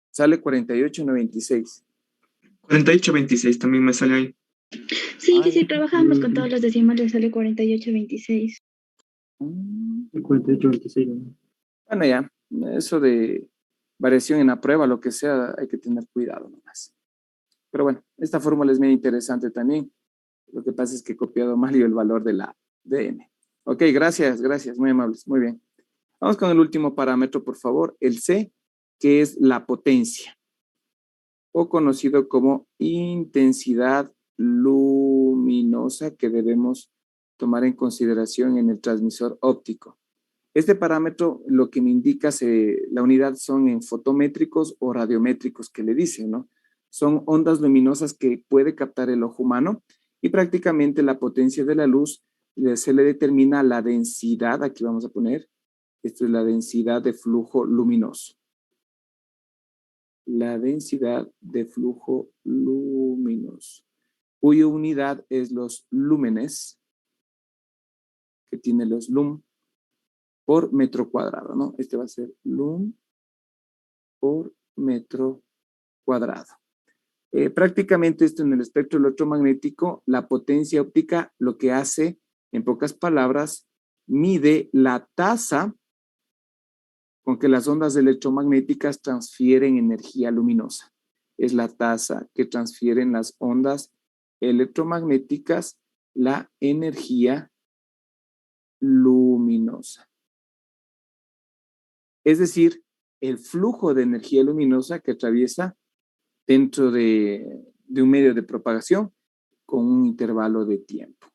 [SPEAKER 1] Sale 48, 96.
[SPEAKER 3] 48, 26 también me sale ahí.
[SPEAKER 5] Sí, sí,
[SPEAKER 1] Ay,
[SPEAKER 5] trabajamos con todos los decimales, sale 48.26.
[SPEAKER 4] 48.26. ¿no?
[SPEAKER 1] Bueno, ya, eso de variación en la prueba, lo que sea, hay que tener cuidado nomás. Pero bueno, esta fórmula es muy interesante también. Lo que pasa es que he copiado mal yo el valor de la DN. Ok, gracias, muy amables, muy bien. Vamos con el último parámetro, por favor, el C, que es la potencia, o conocido como intensidad luminosa que debemos tomar en consideración en el transmisor óptico. Este parámetro lo que me indica, la unidad son en fotométricos o radiométricos que le dicen, ¿no? Son ondas luminosas que puede captar el ojo humano y prácticamente la potencia de la luz se le determina la densidad, aquí vamos a poner, esto es la densidad de flujo luminoso. La densidad de flujo luminoso, cuya unidad es los lúmenes, que tiene los lum por metro cuadrado, ¿no? Este va a ser lum por metro cuadrado. Prácticamente esto en el espectro electromagnético, la potencia óptica lo que hace, en pocas palabras, mide la tasa con que las ondas electromagnéticas transfieren energía luminosa. Es la tasa que transfieren las ondas electromagnéticas la energía luminosa. Es decir, el flujo de energía luminosa que atraviesa dentro de un medio de propagación con un intervalo de tiempo.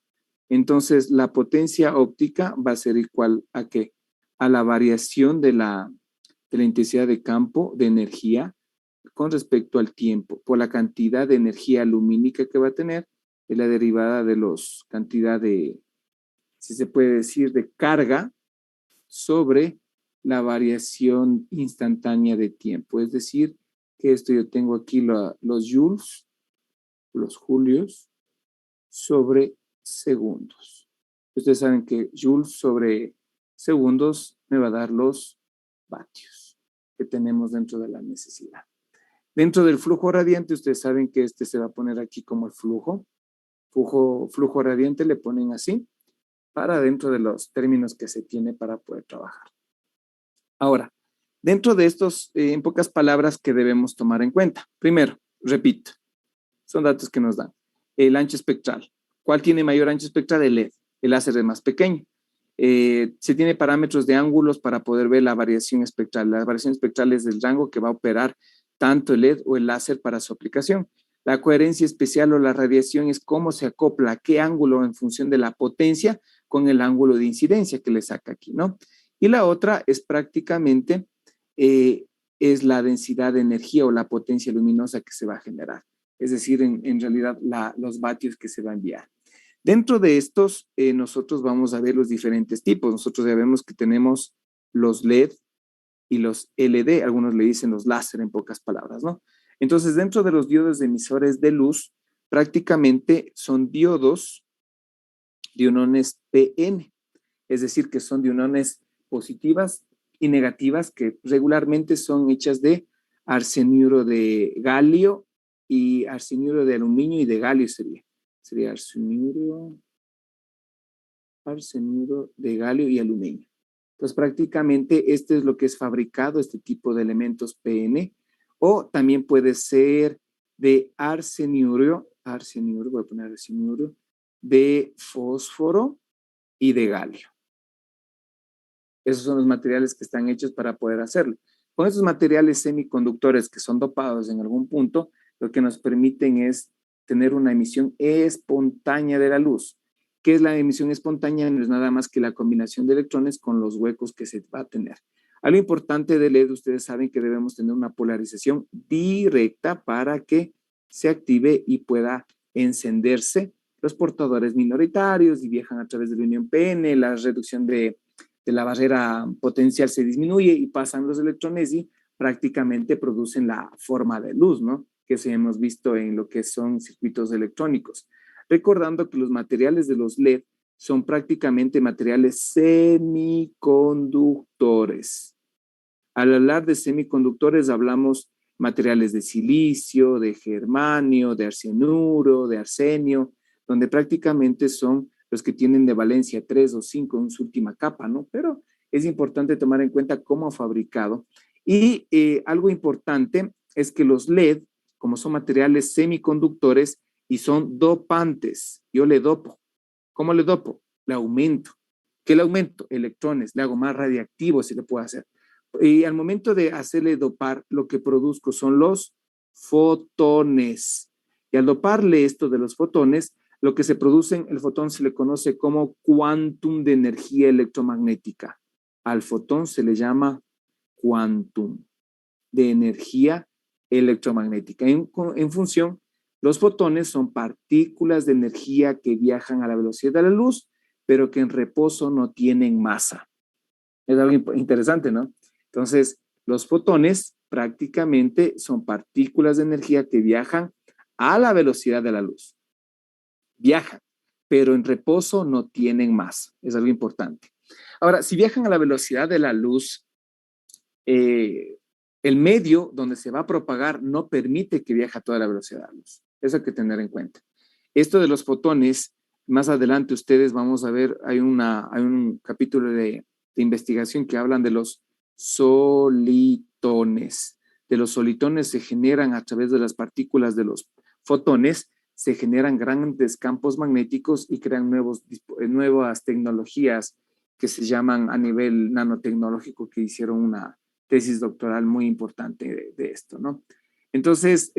[SPEAKER 1] Entonces, la potencia óptica va a ser igual a ¿qué? A la variación de la intensidad de campo de energía con respecto al tiempo, por la cantidad de energía lumínica que va a tener, es la derivada de los cantidad de, si se puede decir, de carga sobre la variación instantánea de tiempo. Es decir, que esto yo tengo aquí los joules, los julios, sobre segundos. Ustedes saben que joules sobre segundos me va a dar los vatios que tenemos dentro de la necesidad. Dentro del flujo radiante, ustedes saben que este se va a poner aquí como el flujo radiante, le ponen así, para dentro de los términos que se tiene para poder trabajar. Ahora, dentro de estos, en pocas palabras, que debemos tomar en cuenta. Primero, repito, son datos que nos dan. El ancho espectral. ¿Cuál tiene mayor ancho espectral? El LED. El láser es más pequeño. Se tiene parámetros de ángulos para poder ver la variación espectral. La variación espectral es el rango que va a operar tanto el LED o el láser para su aplicación. La coherencia especial o la radiación es cómo se acopla a qué ángulo en función de la potencia con el ángulo de incidencia que le saca aquí, ¿no? Y la otra es prácticamente, es la densidad de energía o la potencia luminosa que se va a generar. Es decir, en realidad los vatios que se va a enviar. Dentro de estos, nosotros vamos a ver los diferentes tipos. Nosotros ya vemos que tenemos los LED y los LED, algunos le dicen los láser en pocas palabras, ¿no? Entonces, dentro de los diodos emisores de luz, prácticamente son diodos de iones PN, es decir, que son de iones positivas y negativas que regularmente son hechas de arseniuro de galio y arseniuro de aluminio y de galio sería arseniuro de galio y aluminio. Entonces, prácticamente este es lo que es fabricado, este tipo de elementos PN, o también puede ser de arseniuro, voy a poner arseniuro, de fósforo y de galio. Esos son los materiales que están hechos para poder hacerlo. Con esos materiales semiconductores que son dopados en algún punto, lo que nos permiten es tener una emisión espontánea de la luz. ¿Qué es la emisión espontánea? No es nada más que la combinación de electrones con los huecos que se va a tener. Algo importante del LED, ustedes saben que debemos tener una polarización directa para que se active y pueda encenderse los portadores minoritarios y viajan a través de la unión PN, la reducción de la barrera potencial se disminuye y pasan los electrones y prácticamente producen la forma de luz, ¿no? Que se hemos visto en lo que son circuitos electrónicos. Recordando que los materiales de los LED son prácticamente materiales semiconductores. Al hablar de semiconductores hablamos materiales de silicio, de germanio, de arsenuro, de arsenio, donde prácticamente son los que tienen de valencia 3 o 5 en su última capa, ¿no? Pero es importante tomar en cuenta cómo ha fabricado. Y algo importante es que los LED, como son materiales semiconductores y son dopantes, yo le dopo. ¿Cómo le dopo? Le aumento. ¿Qué le aumento? Electrones, le hago más radiactivo si le puedo hacer. Y al momento de hacerle dopar, lo que produzco son los fotones. Y al doparle esto de los fotones, lo que se produce, el fotón se le conoce como quantum de energía electromagnética. Al fotón se le llama quantum de energía electromagnética. En función, los fotones son partículas de energía que viajan a la velocidad de la luz, pero que en reposo no tienen masa. Es algo interesante, ¿no? Entonces, los fotones prácticamente son partículas de energía que viajan a la velocidad de la luz. Viajan, pero en reposo no tienen masa. Es algo importante. Ahora, si viajan a la velocidad de la luz, el medio donde se va a propagar no permite que viaje a toda la velocidad de la luz. Eso hay que tener en cuenta. Esto de los fotones, más adelante ustedes vamos a ver, hay un capítulo de investigación que hablan de los solitones. De los solitones se generan a través de las partículas de los fotones, se generan grandes campos magnéticos y crean nuevas tecnologías que se llaman a nivel nanotecnológico, que hicieron una tesis doctoral muy importante de esto, ¿no? Entonces,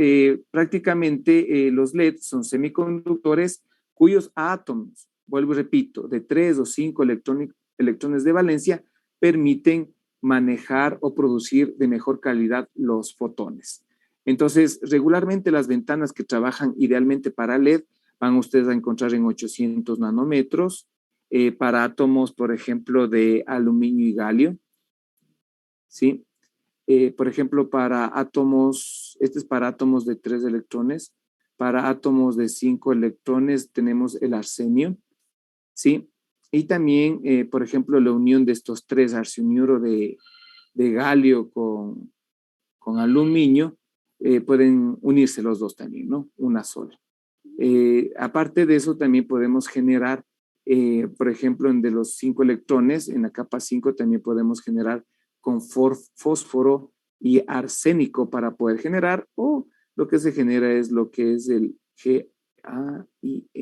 [SPEAKER 1] prácticamente los LED son semiconductores cuyos átomos, vuelvo y repito, de 3 o 5 electrones de valencia permiten manejar o producir de mejor calidad los fotones. Entonces, regularmente las ventanas que trabajan idealmente para LED van ustedes a encontrar en 800 nanómetros, para átomos, por ejemplo, de aluminio y galio, ¿sí? Por ejemplo, para átomos, este es para átomos de 3 electrones, para átomos de 5 electrones tenemos el arsenio, ¿sí? Y también, por ejemplo, la unión de estos 3, arseniuro de galio con aluminio, pueden unirse los dos también, ¿no? Una sola. Aparte de eso, también podemos generar, por ejemplo, de los 5 electrones, en la capa 5 también podemos generar con fósforo y arsénico para poder generar, o lo que se genera es lo que es el GaINASF,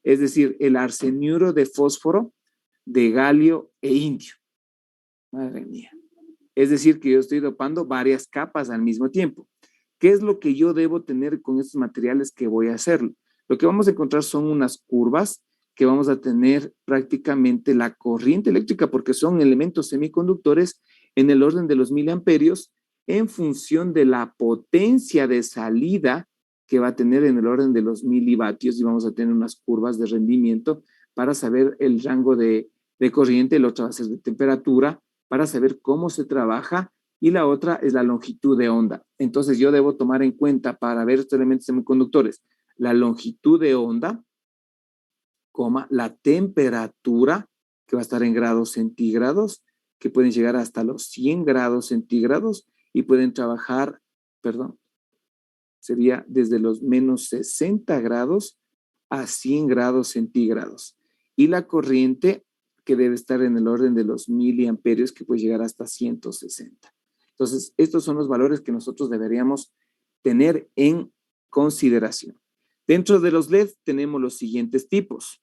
[SPEAKER 1] es decir, el arseniuro de fósforo, de galio e indio. Madre mía. Es decir, que yo estoy dopando varias capas al mismo tiempo. ¿Qué es lo que yo debo tener con estos materiales que voy a hacerlo? Lo que vamos a encontrar son unas curvas que vamos a tener prácticamente la corriente eléctrica, porque son elementos semiconductores en el orden de los miliamperios, en función de la potencia de salida que va a tener en el orden de los milivatios, y vamos a tener unas curvas de rendimiento para saber el rango de corriente. La otra va a ser de temperatura, para saber cómo se trabaja, y la otra es la longitud de onda. Entonces yo debo tomar en cuenta, para ver estos elementos semiconductores, la longitud de onda, la temperatura, que va a estar en grados centígrados, que pueden llegar hasta los 100 grados centígrados y pueden trabajar, sería desde los menos 60 grados a 100 grados centígrados. Y la corriente, que debe estar en el orden de los miliamperios, que puede llegar hasta 160. Entonces, estos son los valores que nosotros deberíamos tener en consideración. Dentro de los LED tenemos los siguientes tipos.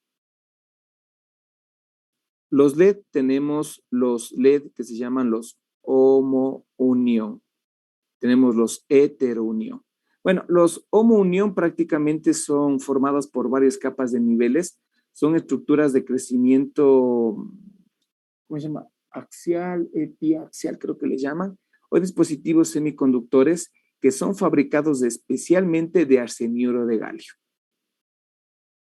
[SPEAKER 1] Los LED, tenemos los LED que se llaman los homounión. Tenemos los heterounión. Bueno, los homounión prácticamente son formados por varias capas de niveles. Son estructuras de crecimiento, ¿cómo se llama? Axial, epiaxial, creo que le llaman, o dispositivos semiconductores que son fabricados especialmente de arseniuro de galio.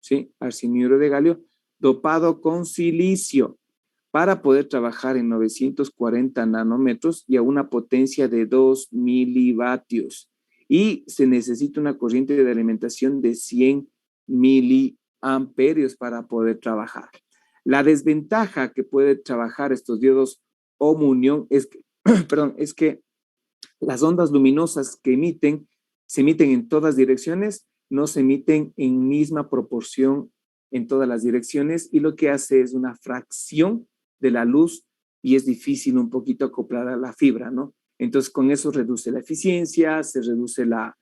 [SPEAKER 1] ¿Sí? Arseniuro de galio dopado con silicio para poder trabajar en 940 nanómetros y a una potencia de 2 milivatios. Y se necesita una corriente de alimentación de 100 miliamperios para poder trabajar. La desventaja que puede trabajar estos diodos homounión es que, es que las ondas luminosas que emiten, se emiten en todas direcciones, no se emiten en misma proporción en todas las direcciones, y lo que hace es una fracción de la luz, y es difícil un poquito acoplar a la fibra, ¿no? Entonces, con eso reduce la eficiencia, se reduce la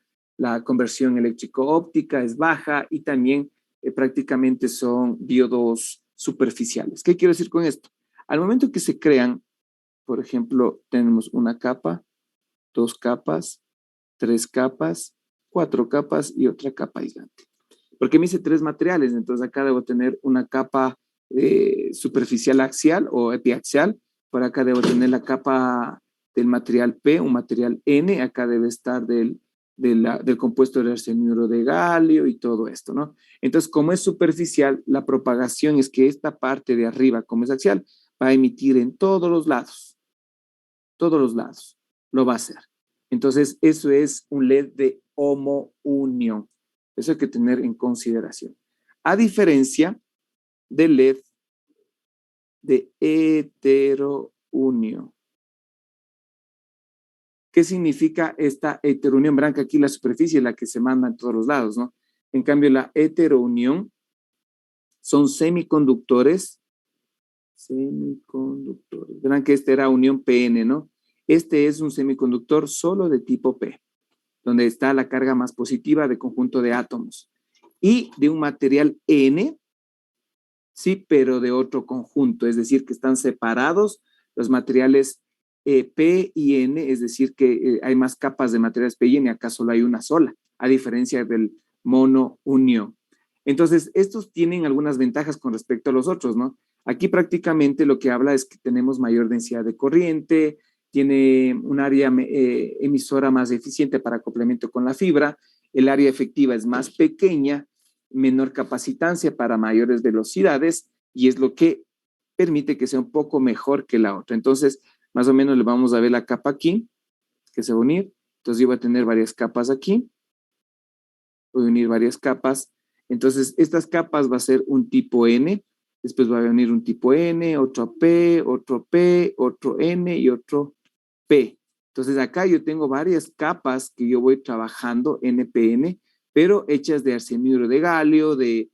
[SPEAKER 1] conversión eléctrico-óptica, es baja, y también prácticamente son diodos superficiales. ¿Qué quiero decir con esto? Al momento que se crean, por ejemplo, tenemos una capa, 2 capas, 3 capas, 4 capas y otra capa aislante. Porque me hice 3 materiales, entonces acá debo tener una capa superficial axial o epiaxial, por acá debo tener la capa del material P, un material N, acá debe estar del compuesto de arseniuro de galio y todo esto, ¿no? Entonces, como es superficial, la propagación es que esta parte de arriba, como es axial, va a emitir en todos los lados lo va a hacer. Entonces, eso es un LED de homounión. Eso hay que tener en consideración. A diferencia del LED de heterounión. ¿Qué significa esta heterounión? Verán que aquí la superficie es la que se manda en todos los lados, ¿no? En cambio, la heterounión son semiconductores. Verán que este era unión PN, ¿no? Este es un semiconductor solo de tipo P, donde está la carga más positiva de conjunto de átomos. Y de un material N, sí, pero de otro conjunto, es decir, que están separados los materiales P y N, es decir, que hay más capas de materiales P y N, acá solo hay una sola, a diferencia del monounión. Entonces, estos tienen algunas ventajas con respecto a los otros, ¿no? Aquí prácticamente lo que habla es que tenemos mayor densidad de corriente, tiene un área emisora más eficiente para acoplamiento con la fibra, el área efectiva es más pequeña, menor capacitancia para mayores velocidades y es lo que permite que sea un poco mejor que la otra. Entonces, más o menos le vamos a ver la capa aquí, que se va a unir. Entonces, yo voy a tener varias capas aquí. Voy a unir varias capas. Entonces, estas capas va a ser un tipo N. Después va a venir un tipo N, otro P, otro N y otro P. Entonces, acá yo tengo varias capas que yo voy trabajando NPN, pero hechas de arseniuro de galio, de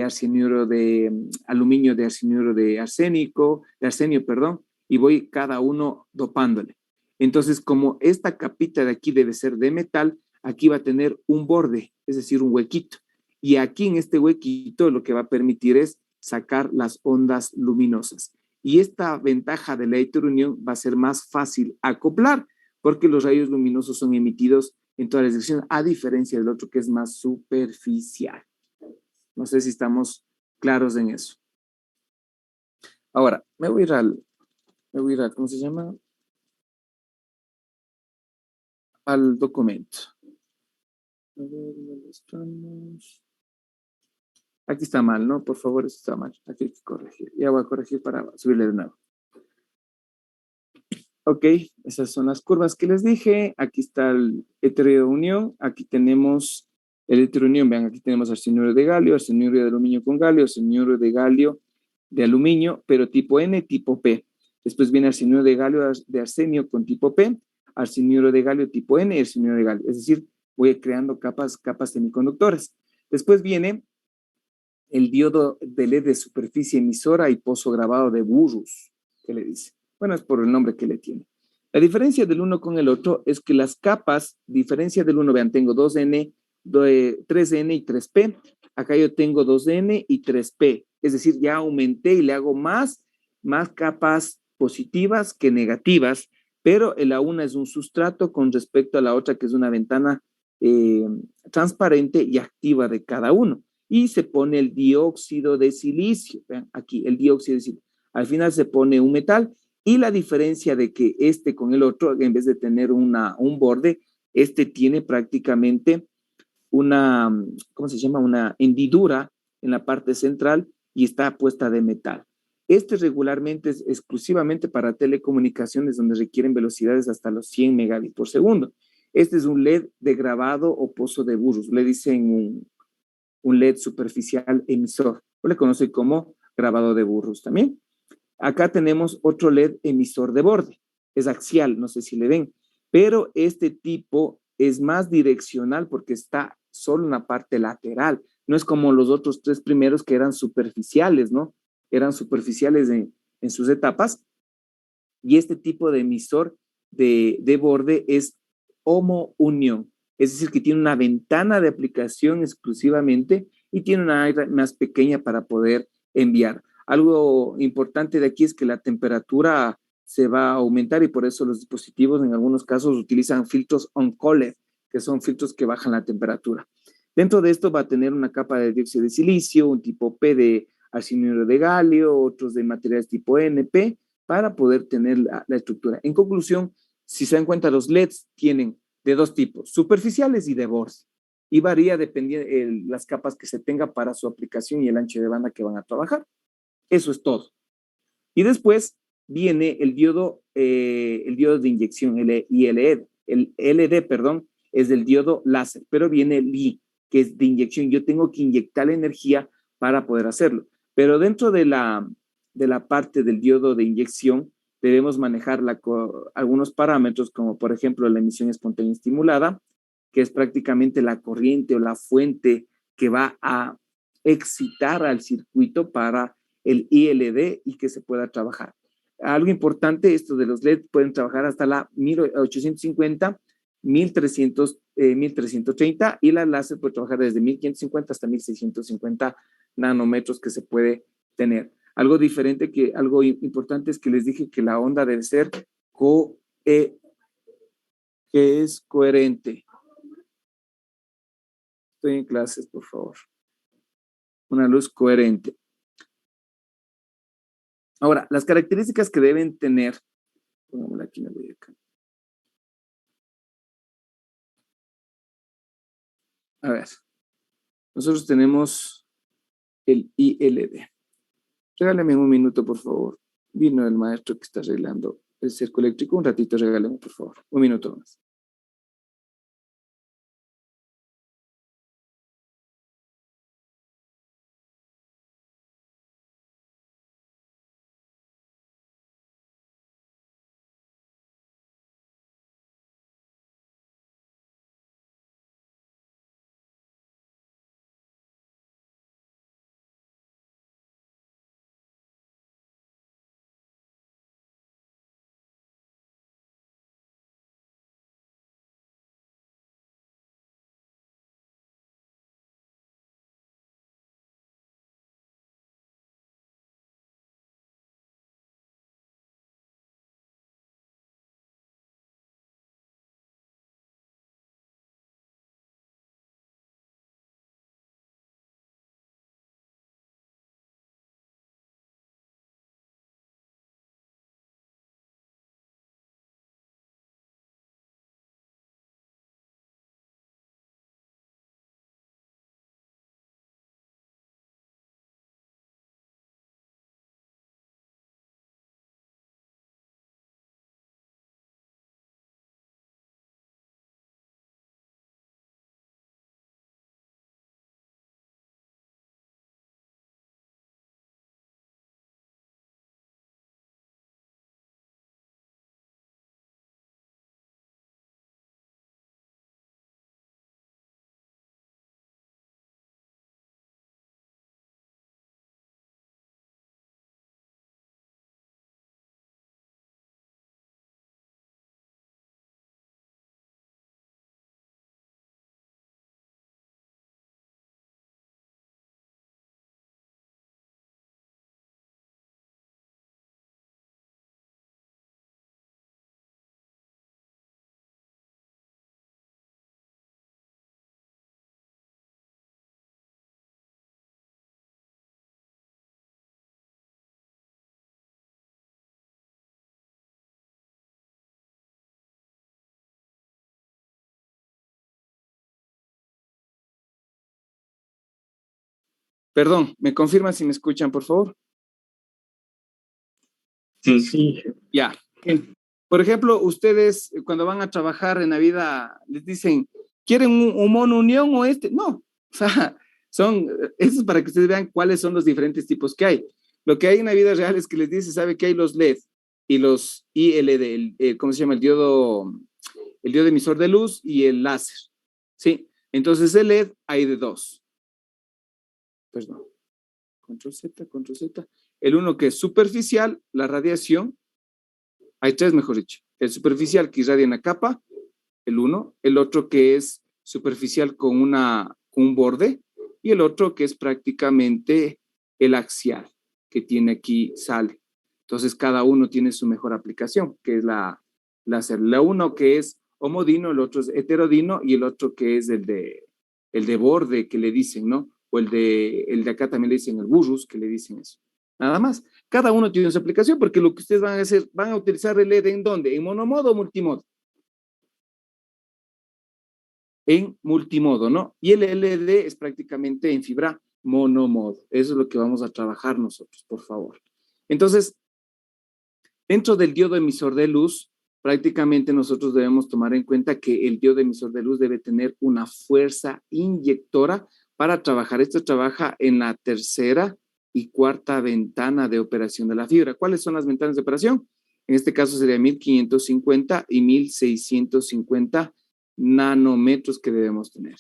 [SPEAKER 1] arseniuro de aluminio, de arseniuro de arsenio, perdón, y voy cada uno dopándole. Entonces, como esta capita de aquí debe ser de metal, aquí va a tener un borde, es decir, un huequito. Y aquí en este huequito lo que va a permitir es sacar las ondas luminosas. Y esta ventaja de la heterounión va a ser más fácil acoplar, porque los rayos luminosos son emitidos en todas las direcciones, a diferencia del otro que es más superficial. No sé si estamos claros en eso. Ahora, me voy a ir al, ¿cómo se llama? Al documento. A ver, ¿dónde estamos? Aquí está mal, ¿no? Por favor, esto está mal. Aquí hay que corregir. Ya voy a corregir para subirle de nuevo. Ok, esas son las curvas que les dije. Aquí está el heterounión. Aquí tenemos el heterounión. Vean, aquí tenemos arseniuro de galio, arseniuro de aluminio con galio, arseniuro de galio de aluminio, pero tipo N, tipo P. Después viene arseniuro de galio de arsenio con tipo P, arseniuro de galio tipo N y arseniuro de galio. Es decir, voy creando capas semiconductoras. Después viene el diodo de LED de superficie emisora y pozo grabado de Burrus, que le dice. Bueno, es por el nombre que le tiene. La diferencia del uno con el otro es que las capas, diferencia del uno, vean, tengo 2N, 3N y 3P. Acá yo tengo 2N y 3P. Es decir, ya aumenté y le hago más capas positivas que negativas, pero la una es un sustrato con respecto a la otra, que es una ventana transparente y activa de cada uno. Y se pone el dióxido de silicio. Vean, aquí el dióxido de silicio. Al final se pone un metal y la diferencia de que este con el otro, en vez de tener un borde, este tiene prácticamente una, ¿cómo se llama? Una hendidura en la parte central y está puesta de metal. Este regularmente es exclusivamente para telecomunicaciones donde requieren velocidades hasta los 100 megabits por segundo. Este es un LED de grabado o pozo de Burrus. Le dicen un LED superficial emisor, o le conocen como grabado de Burrus también. Acá tenemos otro LED emisor de borde, es axial, no sé si le ven, pero este tipo es más direccional porque está solo en la parte lateral, no es como los otros 3 primeros que eran superficiales, ¿no? Eran superficiales en sus etapas, y este tipo de emisor de borde es homounión. Es decir, que tiene una ventana de aplicación exclusivamente y tiene una área más pequeña para poder enviar. Algo importante de aquí es que la temperatura se va a aumentar y por eso los dispositivos en algunos casos utilizan filtros on-color, que son filtros que bajan la temperatura. Dentro de esto va a tener una capa de dióxido de silicio, un tipo P de arsenuro de galio, otros de materiales tipo NP, para poder tener la estructura. En conclusión, si se dan cuenta, los LEDs tienen de dos tipos, superficiales y de borde, y varía dependiendo de las capas que se tenga para su aplicación y el ancho de banda que van a trabajar. Eso es todo. Y después viene el diodo de inyección, el LED. El LED, perdón, es del diodo láser, pero viene el I, que es de inyección. Yo tengo que inyectar la energía para poder hacerlo. Pero dentro de la parte del diodo de inyección, debemos manejar algunos parámetros, como por ejemplo la emisión espontánea estimulada, que es prácticamente la corriente o la fuente que va a excitar al circuito para el ILD y que se pueda trabajar. Algo importante, esto de los LED pueden trabajar hasta la 1850, 1330 y la láser puede trabajar desde 1550 hasta 1650 nanómetros que se puede tener. Algo diferente, algo importante es que les dije que la onda debe ser que es coherente. Estoy en clases, por favor. Una luz coherente. Ahora, las características que deben tener, pongámosla aquí, me voy acá. A ver, nosotros tenemos el ILD. Regálame un minuto, por favor. Vino el maestro que está arreglando el cerco eléctrico. Un ratito, regálame, por favor. Un minuto más. Perdón, ¿me confirman si me escuchan, por favor?
[SPEAKER 3] Sí.
[SPEAKER 4] Sí.
[SPEAKER 1] Ya. Por ejemplo, ustedes cuando van a trabajar en la vida les dicen, ¿quieren un mono unión o este? No, o sea, eso es para que ustedes vean cuáles son los diferentes tipos que hay. Lo que hay en la vida real es que les dice, sabe que hay los LED y los ILD, ¿cómo se llama? El diodo emisor de luz y el láser, ¿sí? Entonces el LED hay de dos. Perdón. Control Z, Control Z. El uno que es superficial, la radiación. Hay tres, mejor dicho. El superficial que irradia en la capa, el uno. El otro que es superficial con un borde. Y el otro que es prácticamente el axial, que tiene aquí sale. Entonces, cada uno tiene su mejor aplicación, que es la láser. La uno que es homodino, el otro es heterodino, y el otro que es el de borde, que le dicen, ¿no? O el de acá también le dicen el burrus, que le dicen eso. Nada más. Cada uno tiene su aplicación, porque lo que ustedes van a hacer, van a utilizar el LED ¿en dónde? ¿En monomodo o multimodo? En multimodo, ¿no? Y el LED es prácticamente en fibra monomodo. Eso es lo que vamos a trabajar nosotros, por favor. Entonces, dentro del diodo emisor de luz, prácticamente nosotros debemos tomar en cuenta que el diodo emisor de luz debe tener una fuerza inyectora para trabajar. Esto trabaja en la tercera y cuarta ventana de operación de la fibra. ¿Cuáles son las ventanas de operación? En este caso sería 1550 y 1650 nanómetros que debemos tener.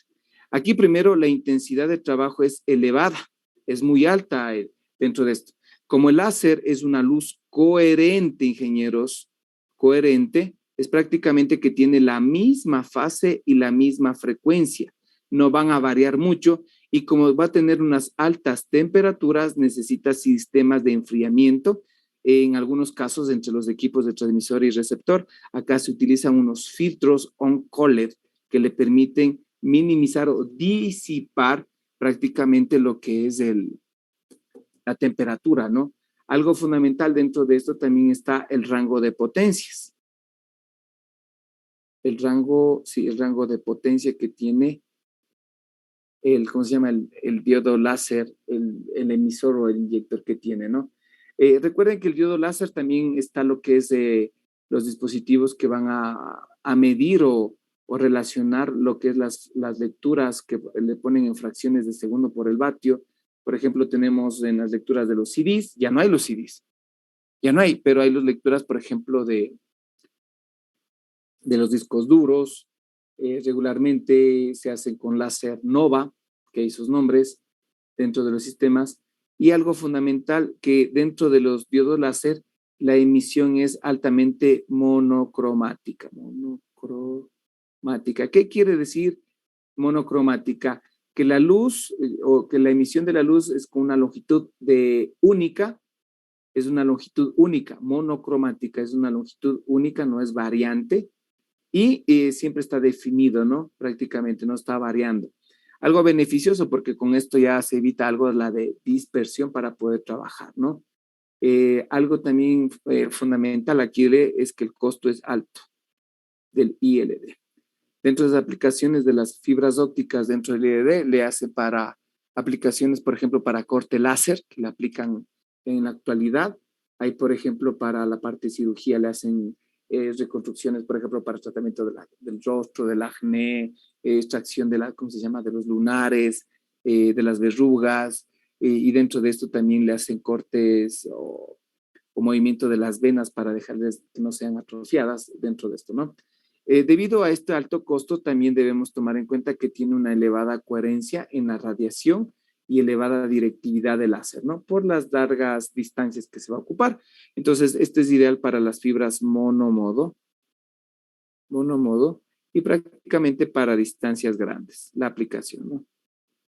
[SPEAKER 1] Aquí primero la intensidad de trabajo es elevada, es muy alta dentro de esto. Como el láser es una luz coherente, ingenieros, coherente, es prácticamente que tiene la misma fase y la misma frecuencia. No van a variar mucho y como va a tener unas altas temperaturas, necesita sistemas de enfriamiento. En algunos casos, entre los equipos de transmisor y receptor, acá se utilizan unos filtros on-color que le permiten minimizar o disipar prácticamente lo que es la temperatura, ¿no? Algo fundamental dentro de esto también está el rango de potencias. El rango de potencia que tiene ¿cómo se llama? El diodo láser, el emisor o el inyector que tiene, ¿no? Recuerden que el diodo láser también está lo que es los dispositivos que van a medir o relacionar lo que es las lecturas que le ponen en fracciones de segundo por el vatio. Por ejemplo, tenemos en las lecturas de los CDs, ya no hay los CDs, ya no hay, pero hay las lecturas, por ejemplo, de los discos duros. Regularmente se hacen con láser Nova, que hay sus nombres dentro de los sistemas, y algo fundamental que dentro de los diodos láser la emisión es altamente monocromática. Monocromática. ¿Qué quiere decir monocromática? Que la luz o que la emisión de la luz es con una longitud única, es una longitud única. Monocromática es una longitud única, no es variante, y siempre está definido, ¿no? Prácticamente no está variando. Algo beneficioso porque con esto ya se evita algo la de dispersión para poder trabajar, ¿no? Algo también fundamental aquí es que el costo es alto del ILD. Dentro de las aplicaciones de las fibras ópticas dentro del ILD, le hace para aplicaciones, por ejemplo, para corte láser, que le aplican en la actualidad. Hay, por ejemplo, para la parte de cirugía, le hacen reconstrucciones, por ejemplo, para tratamiento del rostro, del acné, extracción ¿cómo se llama?, de los lunares, de las verrugas, y dentro de esto también le hacen cortes o movimiento de las venas para dejarles que no sean atrofiadas dentro de esto, ¿no? Debido a este alto costo, también debemos tomar en cuenta que tiene una elevada coherencia en la radiación y elevada directividad del láser, ¿no? Por las largas distancias que se va a ocupar. Entonces, este es ideal para las fibras monomodo y prácticamente para distancias grandes, la aplicación, ¿no?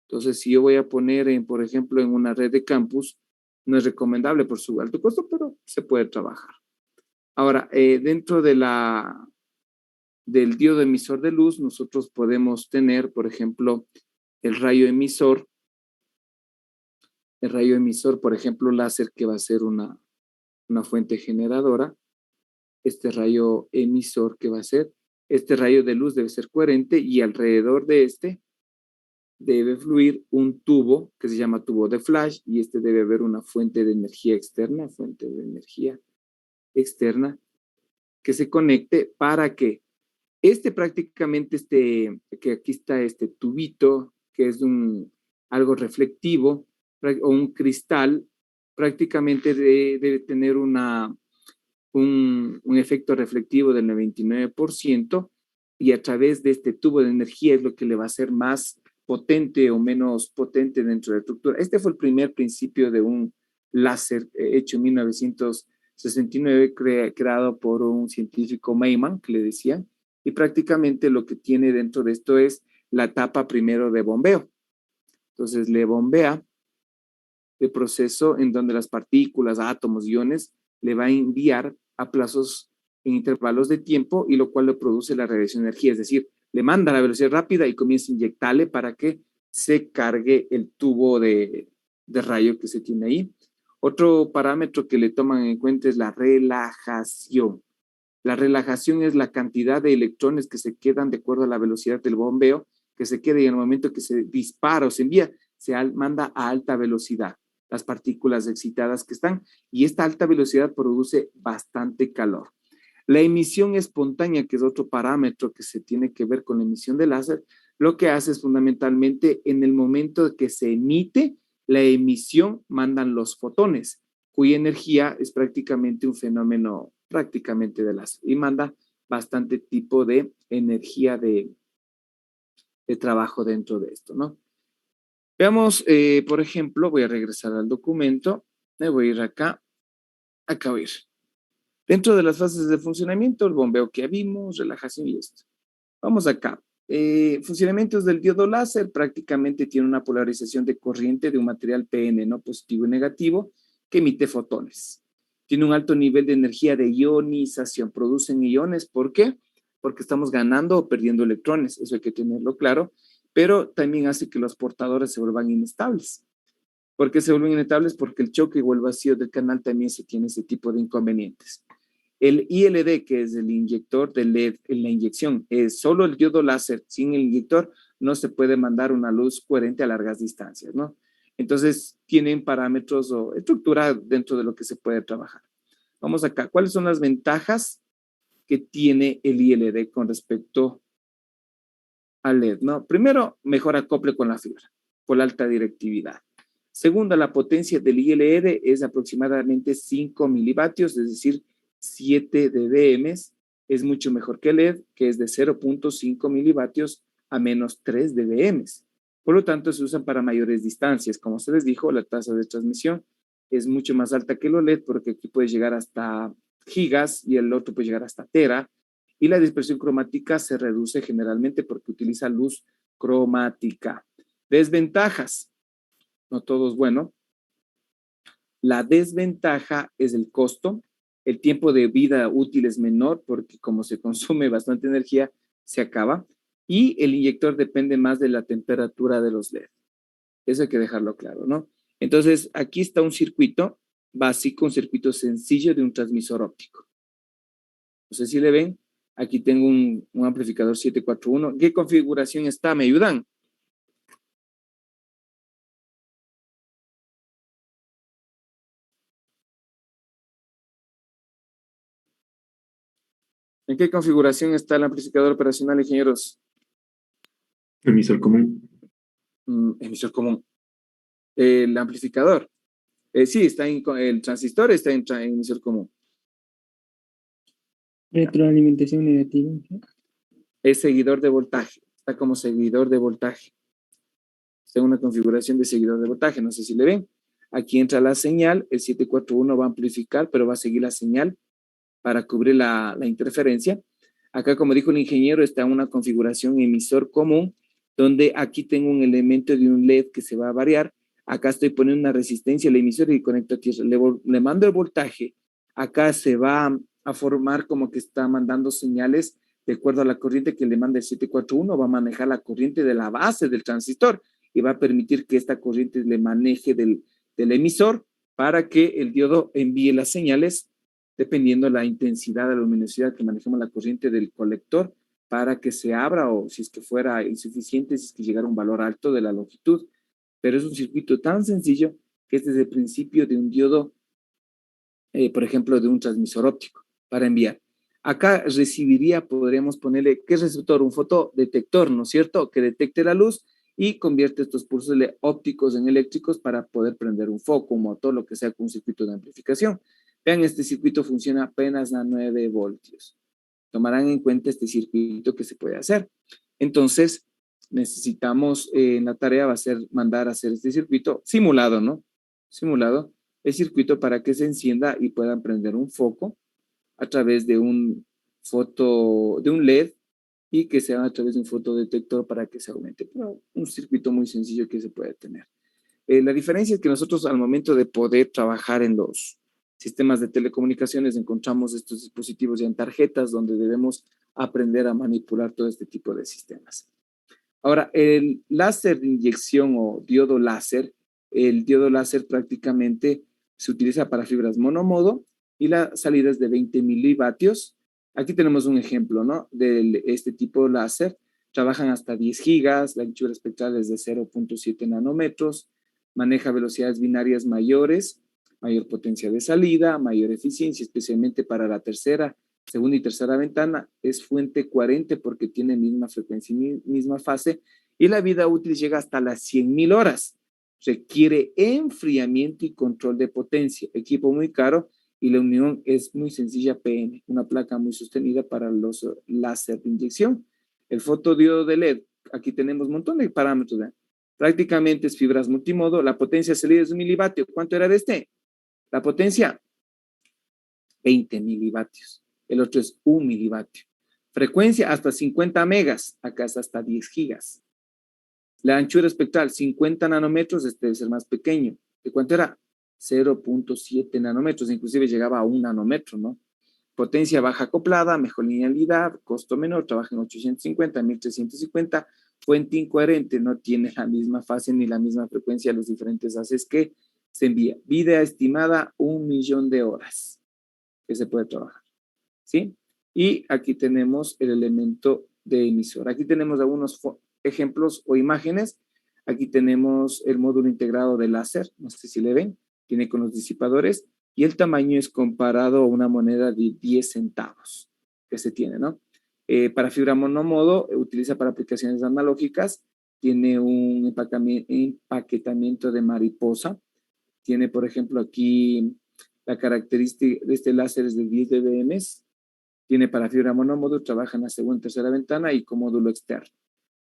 [SPEAKER 1] Entonces, si yo voy a poner, por ejemplo, en una red de campus, no es recomendable por su alto costo, pero se puede trabajar. Ahora, dentro del diodo emisor de luz, nosotros podemos tener, por ejemplo, el rayo emisor, por ejemplo, láser, que va a ser una fuente generadora. Este rayo emisor, que va a ser, este rayo de luz debe ser coherente y alrededor de este debe fluir un tubo que se llama tubo de flash, y este debe haber una fuente de energía externa, que se conecte para que prácticamente que aquí está este tubito, que es algo reflectivo, o un cristal, prácticamente debe tener un efecto reflectivo del 99%, y a través de este tubo de energía es lo que le va a hacer más potente o menos potente dentro de la estructura. Este fue el primer principio de un láser hecho en 1969, creado por un científico Meyman, que le decían, y prácticamente lo que tiene dentro de esto es la etapa primero de bombeo. Entonces le bombea de proceso en donde las partículas, átomos, iones, le va a enviar a plazos en intervalos de tiempo y lo cual le produce la radiación de energía, es decir, le manda a la velocidad rápida y comienza a inyectarle para que se cargue el tubo de rayo que se tiene ahí. Otro parámetro que le toman en cuenta es la relajación. La relajación es la cantidad de electrones que se quedan de acuerdo a la velocidad del bombeo, que se queda y en el momento que se dispara o se envía, manda a alta velocidad las partículas excitadas que están, y esta alta velocidad produce bastante calor. La emisión espontánea, que es otro parámetro que se tiene que ver con la emisión de láser, lo que hace es fundamentalmente en el momento que se emite la emisión, mandan los fotones, cuya energía es prácticamente un fenómeno prácticamente de láser y manda bastante tipo de energía de trabajo dentro de esto, ¿no? Veamos, por ejemplo, voy a regresar al documento, me voy a ir acá voy a ir. Dentro de las fases de funcionamiento, el bombeo que ya vimos, relajación y esto. Vamos acá. Funcionamientos del diodo láser prácticamente tiene una polarización de corriente de un material PN, ¿no? Positivo y negativo, que emite fotones. Tiene un alto nivel de energía de ionización. Producen iones, ¿por qué? Porque estamos ganando o perdiendo electrones, eso hay que tenerlo claro, pero también hace que los portadores se vuelvan inestables. ¿Por qué se vuelven inestables? Porque el choque o el vacío del canal también se tiene ese tipo de inconvenientes. El ILD, que es el inyector de LED en la inyección, es solo el diodo láser. Sin el inyector no se puede mandar una luz coherente a largas distancias, ¿no? Entonces, tienen parámetros o estructura dentro de lo que se puede trabajar. Vamos acá. ¿Cuáles son las ventajas que tiene el ILD con respecto al LED, ¿no? Primero, mejor acople con la fibra, por la alta directividad. Segunda, la potencia del ILD es aproximadamente 5 milivatios, es decir, 7 dBm, es mucho mejor que el LED, que es de 0.5 milivatios a menos 3 dBm. Por lo tanto, se usan para mayores distancias. Como se les dijo, la tasa de transmisión es mucho más alta que el OLED, porque aquí puede llegar hasta gigas y el otro puede llegar hasta tera. Y la dispersión cromática se reduce generalmente porque utiliza luz cromática. Desventajas. No todo es bueno. La desventaja es el costo. El tiempo de vida útil es menor porque como se consume bastante energía, se acaba. Y el inyector depende más de la temperatura de los LED. Eso hay que dejarlo claro, ¿no? Entonces, aquí está un circuito básico, un circuito sencillo de un transmisor óptico. No sé si le ven. Aquí tengo un amplificador 741. ¿Qué configuración está? ¿Me ayudan? ¿En qué configuración está el amplificador operacional, ingenieros?
[SPEAKER 2] Emisor común.
[SPEAKER 1] Emisor común. El amplificador. Sí, está el transistor está en emisor común.
[SPEAKER 6] Retroalimentación negativa.
[SPEAKER 1] Es seguidor de voltaje. Está como seguidor de voltaje. Está en una configuración de seguidor de voltaje. No sé si le ven. Aquí entra la señal. El 741 va a amplificar, pero va a seguir la señal para cubrir la interferencia. Acá, como dijo el ingeniero, está una configuración emisor común, donde aquí tengo un elemento de un LED que se va a variar. Acá estoy poniendo una resistencia al emisor y conecto aquí. Le mando el voltaje. Acá se va a formar como que está mandando señales de acuerdo a la corriente que le manda el 741. Va a manejar la corriente de la base del transistor y va a permitir que esta corriente le maneje del emisor para que el diodo envíe las señales dependiendo de la intensidad de la luminosidad que manejemos la corriente del colector para que se abra o si es que fuera insuficiente, si es que llegara a un valor alto de la longitud. Pero es un circuito tan sencillo que es desde el principio de un diodo, por ejemplo, de un transmisor óptico para enviar. Acá recibiría, podríamos ponerle, ¿qué receptor? Un fotodetector, ¿no es cierto? Que detecte la luz y convierte estos pulsos ópticos en eléctricos para poder prender un foco, un motor, lo que sea, con un circuito de amplificación. Vean, este circuito funciona apenas a 9 voltios. Tomarán en cuenta este circuito que se puede hacer. Entonces, necesitamos, en la tarea va a ser mandar a hacer este circuito simulado, ¿no? Simulado, el circuito para que se encienda y puedan prender un foco a través de un LED y que sea a través de un fotodetector para que se aumente. Pero un circuito muy sencillo que se puede tener. La diferencia es que nosotros al momento de poder trabajar en los sistemas de telecomunicaciones encontramos estos dispositivos ya en tarjetas donde debemos aprender a manipular todo este tipo de sistemas. Ahora, el láser de inyección o diodo láser, el diodo láser prácticamente se utiliza para fibras monomodo y la salida es de 20 milivatios. Aquí tenemos un ejemplo, ¿no? De este tipo de láser. Trabajan hasta 10 gigas, la anchura espectral es de 0.7 nanómetros, maneja velocidades binarias mayores, mayor potencia de salida, mayor eficiencia, especialmente para la tercera, segunda y tercera ventana, es fuente coherente porque tiene misma frecuencia y misma fase, y la vida útil llega hasta las 100.000 horas. Requiere enfriamiento y control de potencia, equipo muy caro, y la unión es muy sencilla, PN, una placa muy sostenida para los láser de inyección. El fotodiodo de LED, aquí tenemos un montón de parámetros, ¿eh? Prácticamente es fibras multimodo, la potencia salida es 1 milivatio. ¿Cuánto era de este? La potencia, 20 milivatios. El otro es 1 milivatio. Frecuencia hasta 50 megas, acá es hasta 10 gigas. La anchura espectral, 50 nanómetros, este debe ser más pequeño. ¿De cuánto era? 0.7 nanómetros, inclusive llegaba a 1 nanómetro, ¿no? Potencia baja acoplada, mejor linealidad, costo menor, trabaja en 850, 1350, fuente incoherente, no tiene la misma fase ni la misma frecuencia los diferentes haces que se envía. Vida estimada, 1.000.000 de horas que se puede trabajar, ¿sí? Y aquí tenemos el elemento de emisor. Aquí tenemos algunos ejemplos o imágenes. Aquí tenemos el módulo integrado de láser, no sé si le ven, tiene con los disipadores, y el tamaño es comparado a una moneda de 10 centavos que se tiene, ¿no? Para fibra monomodo, utiliza para aplicaciones analógicas, tiene un empaquetamiento de mariposa, tiene, por ejemplo, aquí la característica de este láser es de 10 dBm, tiene para fibra monómodo, trabaja en la segunda y tercera ventana y con módulo externo.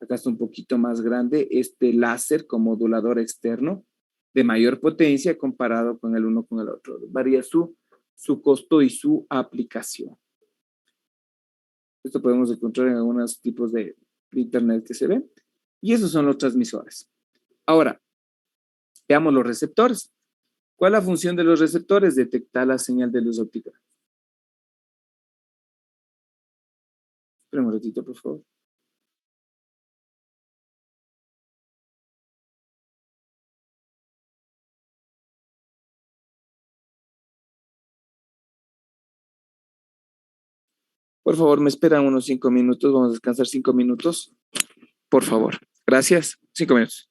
[SPEAKER 1] Acá está un poquito más grande este láser con modulador externo de mayor potencia comparado con el uno con el otro. Varía su costo y su aplicación. Esto podemos encontrar en algunos tipos de internet que se ven. Y esos son los transmisores. Ahora, veamos los receptores. ¿Cuál es la función de los receptores? Detectar la señal de luz óptica. Espera un ratito, por favor. Por favor, me esperan unos 5 minutos. Vamos a descansar 5 minutos. Por favor. Gracias. 5 minutos.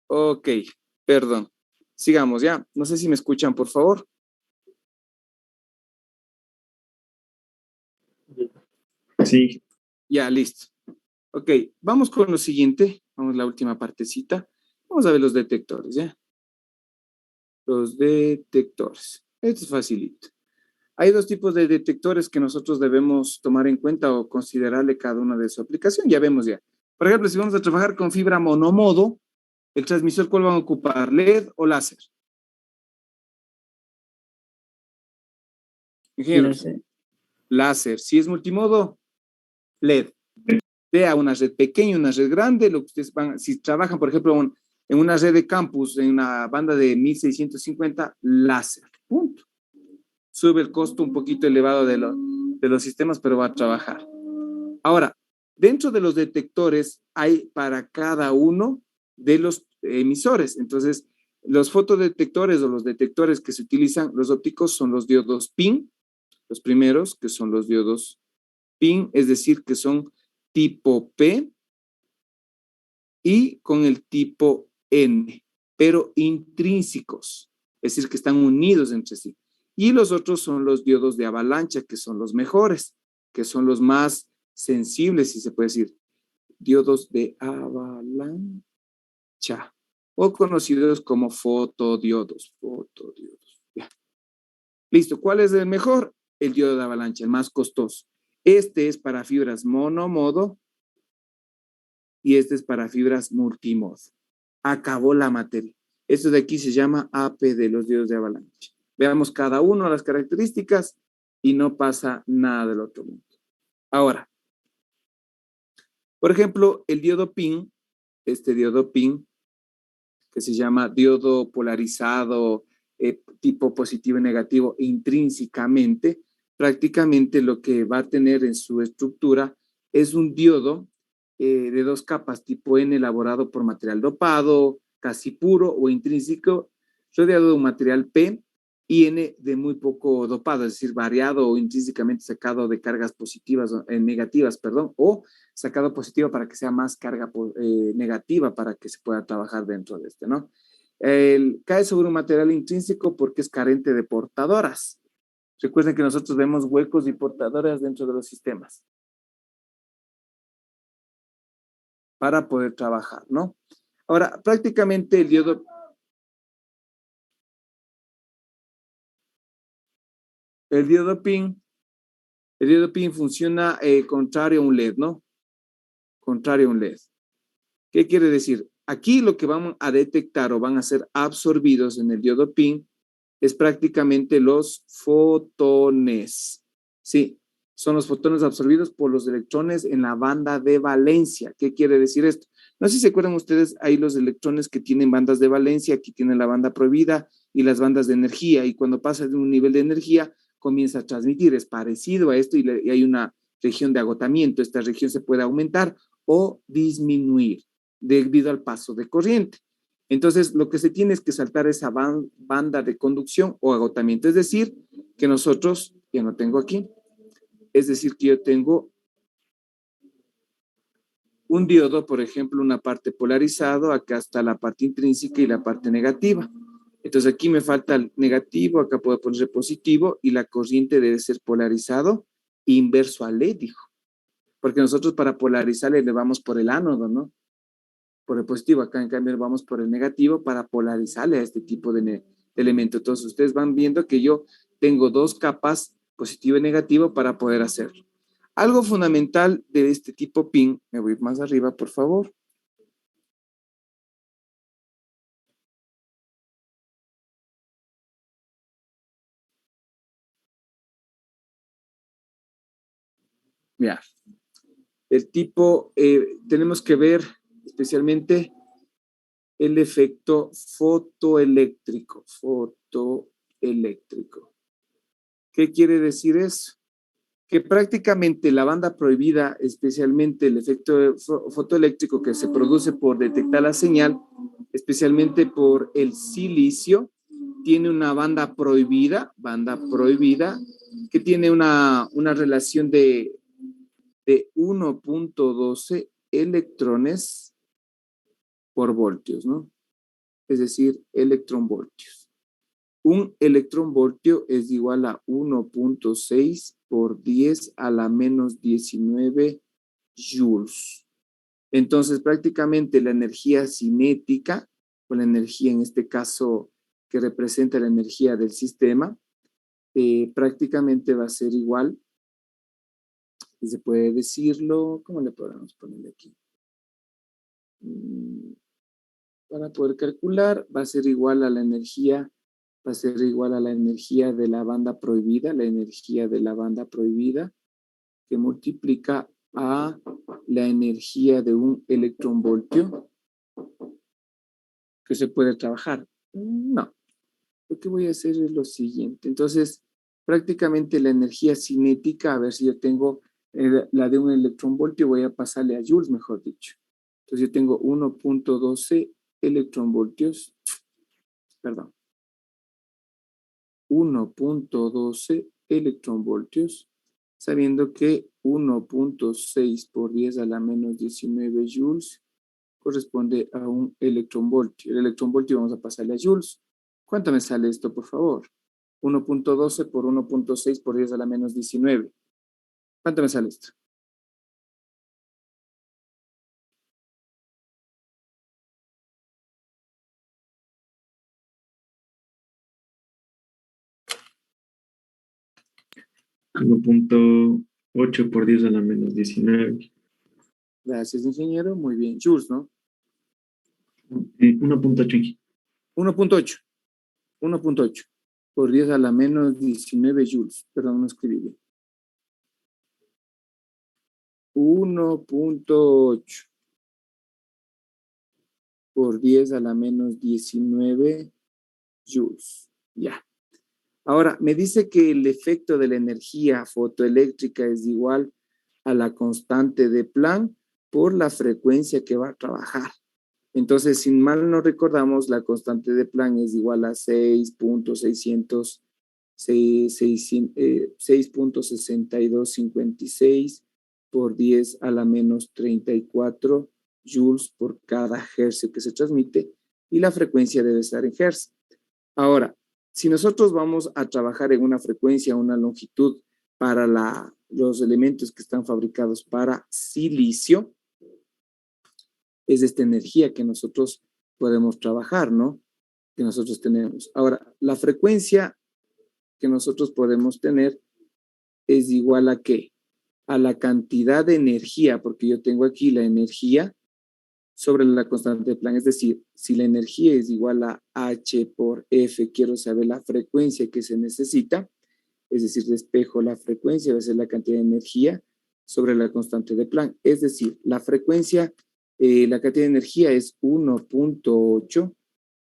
[SPEAKER 1] Ok, perdón. Sigamos ya. No sé si me escuchan, por favor.
[SPEAKER 2] Sí,
[SPEAKER 1] Ya, listo. Ok, vamos con lo siguiente. Vamos a la última partecita. Vamos a ver los detectores, ¿ya? Los detectores. Esto es facilito. Hay dos tipos de detectores que nosotros debemos tomar en cuenta o considerarle cada una de su aplicación. Ya vemos ya. Por ejemplo, si vamos a trabajar con fibra monomodo, el transmisor, ¿cuál van a ocupar? ¿LED o láser? Ingenieros,
[SPEAKER 6] Láser.
[SPEAKER 1] láser. Si es multimodo, LED. Sea una red pequeña, una red grande, lo que ustedes van, si trabajan, por ejemplo, en una red de campus, en una banda de 1650, láser. Punto. Sube el costo un poquito elevado de los sistemas, pero va a trabajar. Ahora, dentro de los detectores hay para cada uno de los emisores. Entonces, los fotodetectores o los detectores que se utilizan, los ópticos, son los diodos PIN, los primeros, que son los diodos PIN, es decir, que son tipo P y con el tipo N, pero intrínsecos, es decir, que están unidos entre sí. Y los otros son los diodos de avalancha, que son los mejores, que son los más sensibles, si se puede decir, diodos de avalancha, o conocidos como fotodiodos. Ya. Listo, ¿cuál es el mejor? El diodo de avalancha, el más costoso. Este es para fibras monomodo y este es para fibras multimodo. Acabó la materia. Esto de aquí se llama AP de los diodos de avalancha. Veamos cada uno las características y no pasa nada del otro mundo. Ahora, por ejemplo, el diodo PIN, este diodo PIN, que se llama diodo polarizado, tipo positivo y negativo intrínsecamente, prácticamente lo que va a tener en su estructura es un diodo de dos capas tipo N elaborado por material dopado, casi puro o intrínseco, rodeado de un material P y N de muy poco dopado, es decir, variado o intrínsecamente sacado de cargas positivas, negativas, perdón, o sacado positivo para que sea más carga negativa para que se pueda trabajar dentro de este, ¿no? Cae sobre un material intrínseco porque es carente de portadoras. Recuerden que nosotros vemos huecos y portadoras dentro de los sistemas para poder trabajar, ¿no? Ahora, prácticamente el diodo PIN, el diodo PIN funciona contrario a un LED, ¿no? Contrario a un LED. ¿Qué quiere decir? Aquí lo que vamos a detectar o van a ser absorbidos en el diodo PIN es prácticamente los fotones. Sí, son los fotones absorbidos por los electrones en la banda de valencia. ¿Qué quiere decir esto? No sé si se acuerdan ustedes, hay los electrones que tienen bandas de valencia, aquí tienen la banda prohibida y las bandas de energía, y cuando pasa de un nivel de energía, comienza a transmitir. Es parecido a esto y hay una región de agotamiento. Esta región se puede aumentar o disminuir debido al paso de corriente. Entonces, lo que se tiene es que saltar esa banda de conducción o agotamiento. Es decir, que nosotros, ya no tengo aquí, es decir, que yo tengo un diodo, por ejemplo, una parte polarizado, acá está la parte intrínseca y la parte negativa. Entonces, aquí me falta el negativo, acá puedo poner positivo y la corriente debe ser polarizado inverso al LED, dijo. Porque nosotros para polarizarle le vamos por el ánodo, ¿no? Por el positivo. Acá en cambio vamos por el negativo para polarizarle a este tipo de elemento. Entonces ustedes van viendo que yo tengo dos capas, positivo y negativo, para poder hacerlo. Algo fundamental de este tipo PIN, me voy más arriba, por favor. Mira, el tipo, tenemos que ver especialmente el efecto fotoeléctrico. Fotoeléctrico. ¿Qué quiere decir eso? Que prácticamente la banda prohibida, especialmente el efecto fotoeléctrico que se produce por detectar la señal, especialmente por el silicio, tiene una banda prohibida, que tiene una relación de 1.12 electrones por voltios, ¿no? es decir, electronvoltios. Un electronvoltio es igual a 1.6 por 10 a la menos 19 joules. Entonces, prácticamente la energía cinética, o la energía en este caso que representa la energía del sistema, prácticamente va a ser igual, y se puede decirlo, ¿cómo le podemos poner aquí? Para poder calcular, va a ser igual a la energía, va a ser igual a la energía de la banda prohibida, la energía de la banda prohibida, que multiplica a la energía de un electronvoltio que se puede trabajar. No, lo que voy a hacer es lo siguiente. Entonces, prácticamente la energía cinética, a ver si yo tengo la de un electronvoltio, voy a pasarle a joules, mejor dicho. Entonces yo tengo 1.12 electronvoltios, perdón, 1.12 electronvoltios, sabiendo que 1.6 por 10 a la menos 19 joules corresponde a un electronvoltio. El electronvoltio vamos a pasarle a joules. ¿Cuánto me sale esto, por favor? 1.12 por 1.6 por 10 a la menos 19. ¿Cuánto me sale esto?
[SPEAKER 2] Uno punto ocho por 10 a la menos 19.
[SPEAKER 1] Gracias, ingeniero. Muy bien. Joules, ¿no?
[SPEAKER 2] 1.8.
[SPEAKER 1] 1.8. 1.8 por 10 a la menos 19 joules. Perdón, no escribí bien. 1.8 por 10 a la menos 19 joules. Ya. Ahora, me dice que el efecto de la energía fotoeléctrica es igual a la constante de Planck por la frecuencia que va a trabajar. Entonces, si mal no recordamos, la constante de Planck es igual a 6.6256 por 10 a la menos 34 joules por cada hercio que se transmite, y la frecuencia debe estar en hertz. Ahora, si nosotros vamos a trabajar en una frecuencia, una longitud para los elementos que están fabricados para silicio, es esta energía que nosotros podemos trabajar, ¿no? Que nosotros tenemos. Ahora, la frecuencia que nosotros podemos tener es igual a ¿qué? A la cantidad de energía, porque yo tengo aquí la energía sobre la constante de Planck. Es decir, si la energía es igual a H por F, quiero saber la frecuencia que se necesita, es decir, despejo la frecuencia, va a ser la cantidad de energía sobre la constante de Planck. Es decir, la frecuencia, la cantidad de energía es 1.8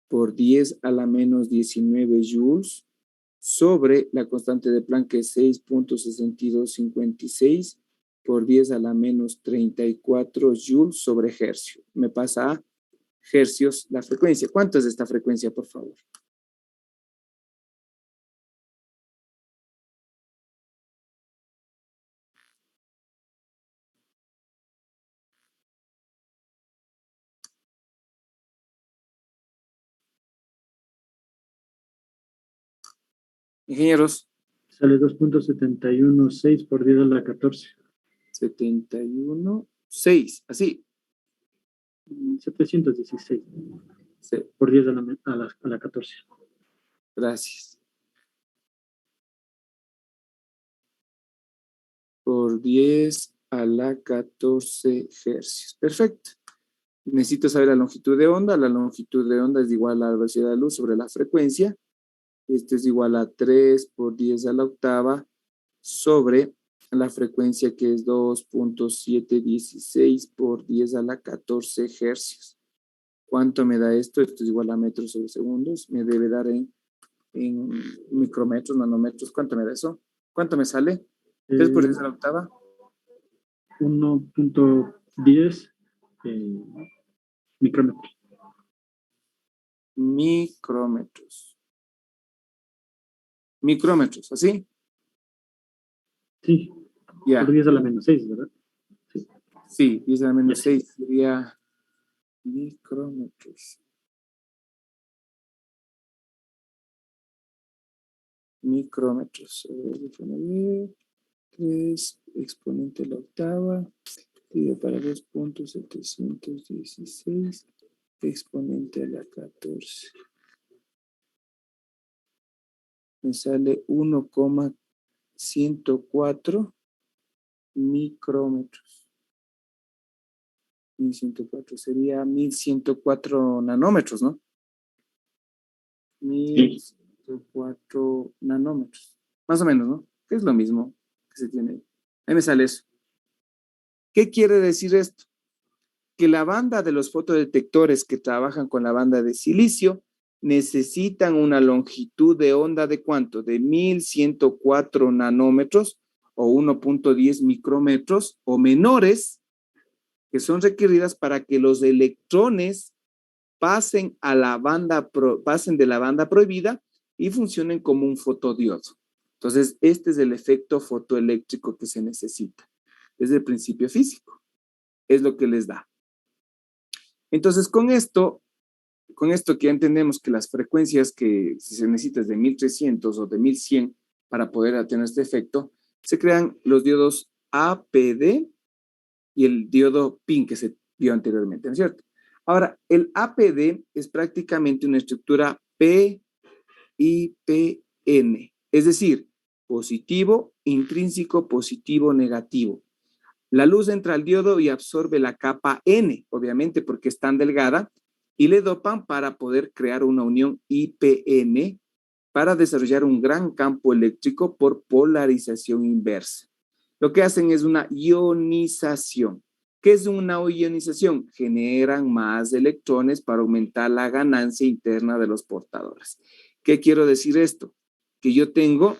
[SPEAKER 1] por 10 a la menos 19 joules sobre la constante de Planck, que es 6.6256 por 10 a la menos 34 joules sobre hercio. Me pasa a hercios la frecuencia. ¿Cuánto es esta frecuencia, por favor? Ingenieros.
[SPEAKER 6] Sale 2.716 por 10 a la 14.
[SPEAKER 1] 71.6, así.
[SPEAKER 6] 716
[SPEAKER 1] Sí,
[SPEAKER 6] por 10 a la 14.
[SPEAKER 1] gracias. Por 10 a la 14 hercios. Perfecto. Necesito saber la longitud de onda. La longitud de onda es igual a la velocidad de luz sobre la frecuencia. Esto es igual a 3 por 10 a la octava sobre la frecuencia, que es 2.716 por 10 a la 14 hercios. ¿Cuánto me da esto? Esto es igual a metros sobre segundos. Me debe dar en micrometros, nanómetros. ¿Cuánto me da eso? ¿Cuánto me sale? 3 por 10 a la octava.
[SPEAKER 6] 1.10 micrómetros.
[SPEAKER 1] Micrómetros. Micrómetros, ¿así?
[SPEAKER 6] Sí,
[SPEAKER 1] Ya.
[SPEAKER 6] por 10 a la menos 6, ¿verdad? Sí.
[SPEAKER 1] Sí, 10 a la menos
[SPEAKER 6] Ya.
[SPEAKER 1] 6 sería micrómetros. micrómetros. Déjame ver. 3 exponente a la octava. Dividido para 2.716 exponente a la 14. Me sale 1,104 micrómetros. 1104 sería 1104 nanómetros, ¿no? 1104 nanómetros. Más o menos, ¿no? Que es lo mismo que se tiene ahí. Ahí me sale eso. ¿Qué quiere decir esto? Que la banda de los fotodetectores que trabajan con la banda de silicio necesitan una longitud de onda ¿de cuánto? De 1104 nanómetros o 1.10 micrómetros o menores, que son requeridas para que los electrones pasen de la banda prohibida y funcionen como un fotodiodo. Entonces, este es el efecto fotoeléctrico que se necesita. Es el principio físico. Es lo que les da. Entonces, con esto que ya entendemos que las frecuencias que si se necesita es de 1300 o de 1100 para poder tener este efecto, se crean los diodos APD y el diodo PIN que se vio anteriormente, ¿no es cierto? Ahora, el APD es prácticamente una estructura PIPN, es decir, positivo, intrínseco, positivo, negativo. La luz entra al diodo y absorbe la capa N, obviamente porque es tan delgada, y le dopan para poder crear una unión IPN para desarrollar un gran campo eléctrico por polarización inversa. Lo que hacen es una ionización. ¿Qué es una ionización? Generan más electrones para aumentar la ganancia interna de los portadores. ¿Qué quiero decir esto? Que yo tengo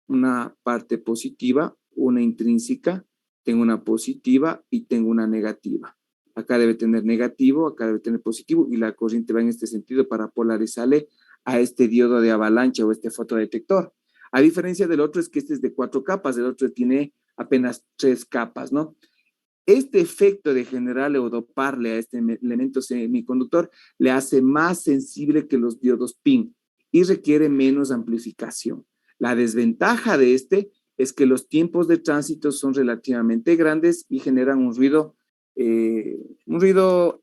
[SPEAKER 1] una parte positiva, una intrínseca, tengo una positiva y tengo una negativa. Acá debe tener negativo, acá debe tener positivo y la corriente va en este sentido para polarizarle a este diodo de avalancha o este fotodetector. A diferencia del otro es que este es de 4 capas, el otro tiene apenas 3 capas, ¿no? Este efecto de generarle o doparle a este elemento semiconductor le hace más sensible que los diodos PIN y requiere menos amplificación. La desventaja de este es que los tiempos de tránsito son relativamente grandes y generan un ruido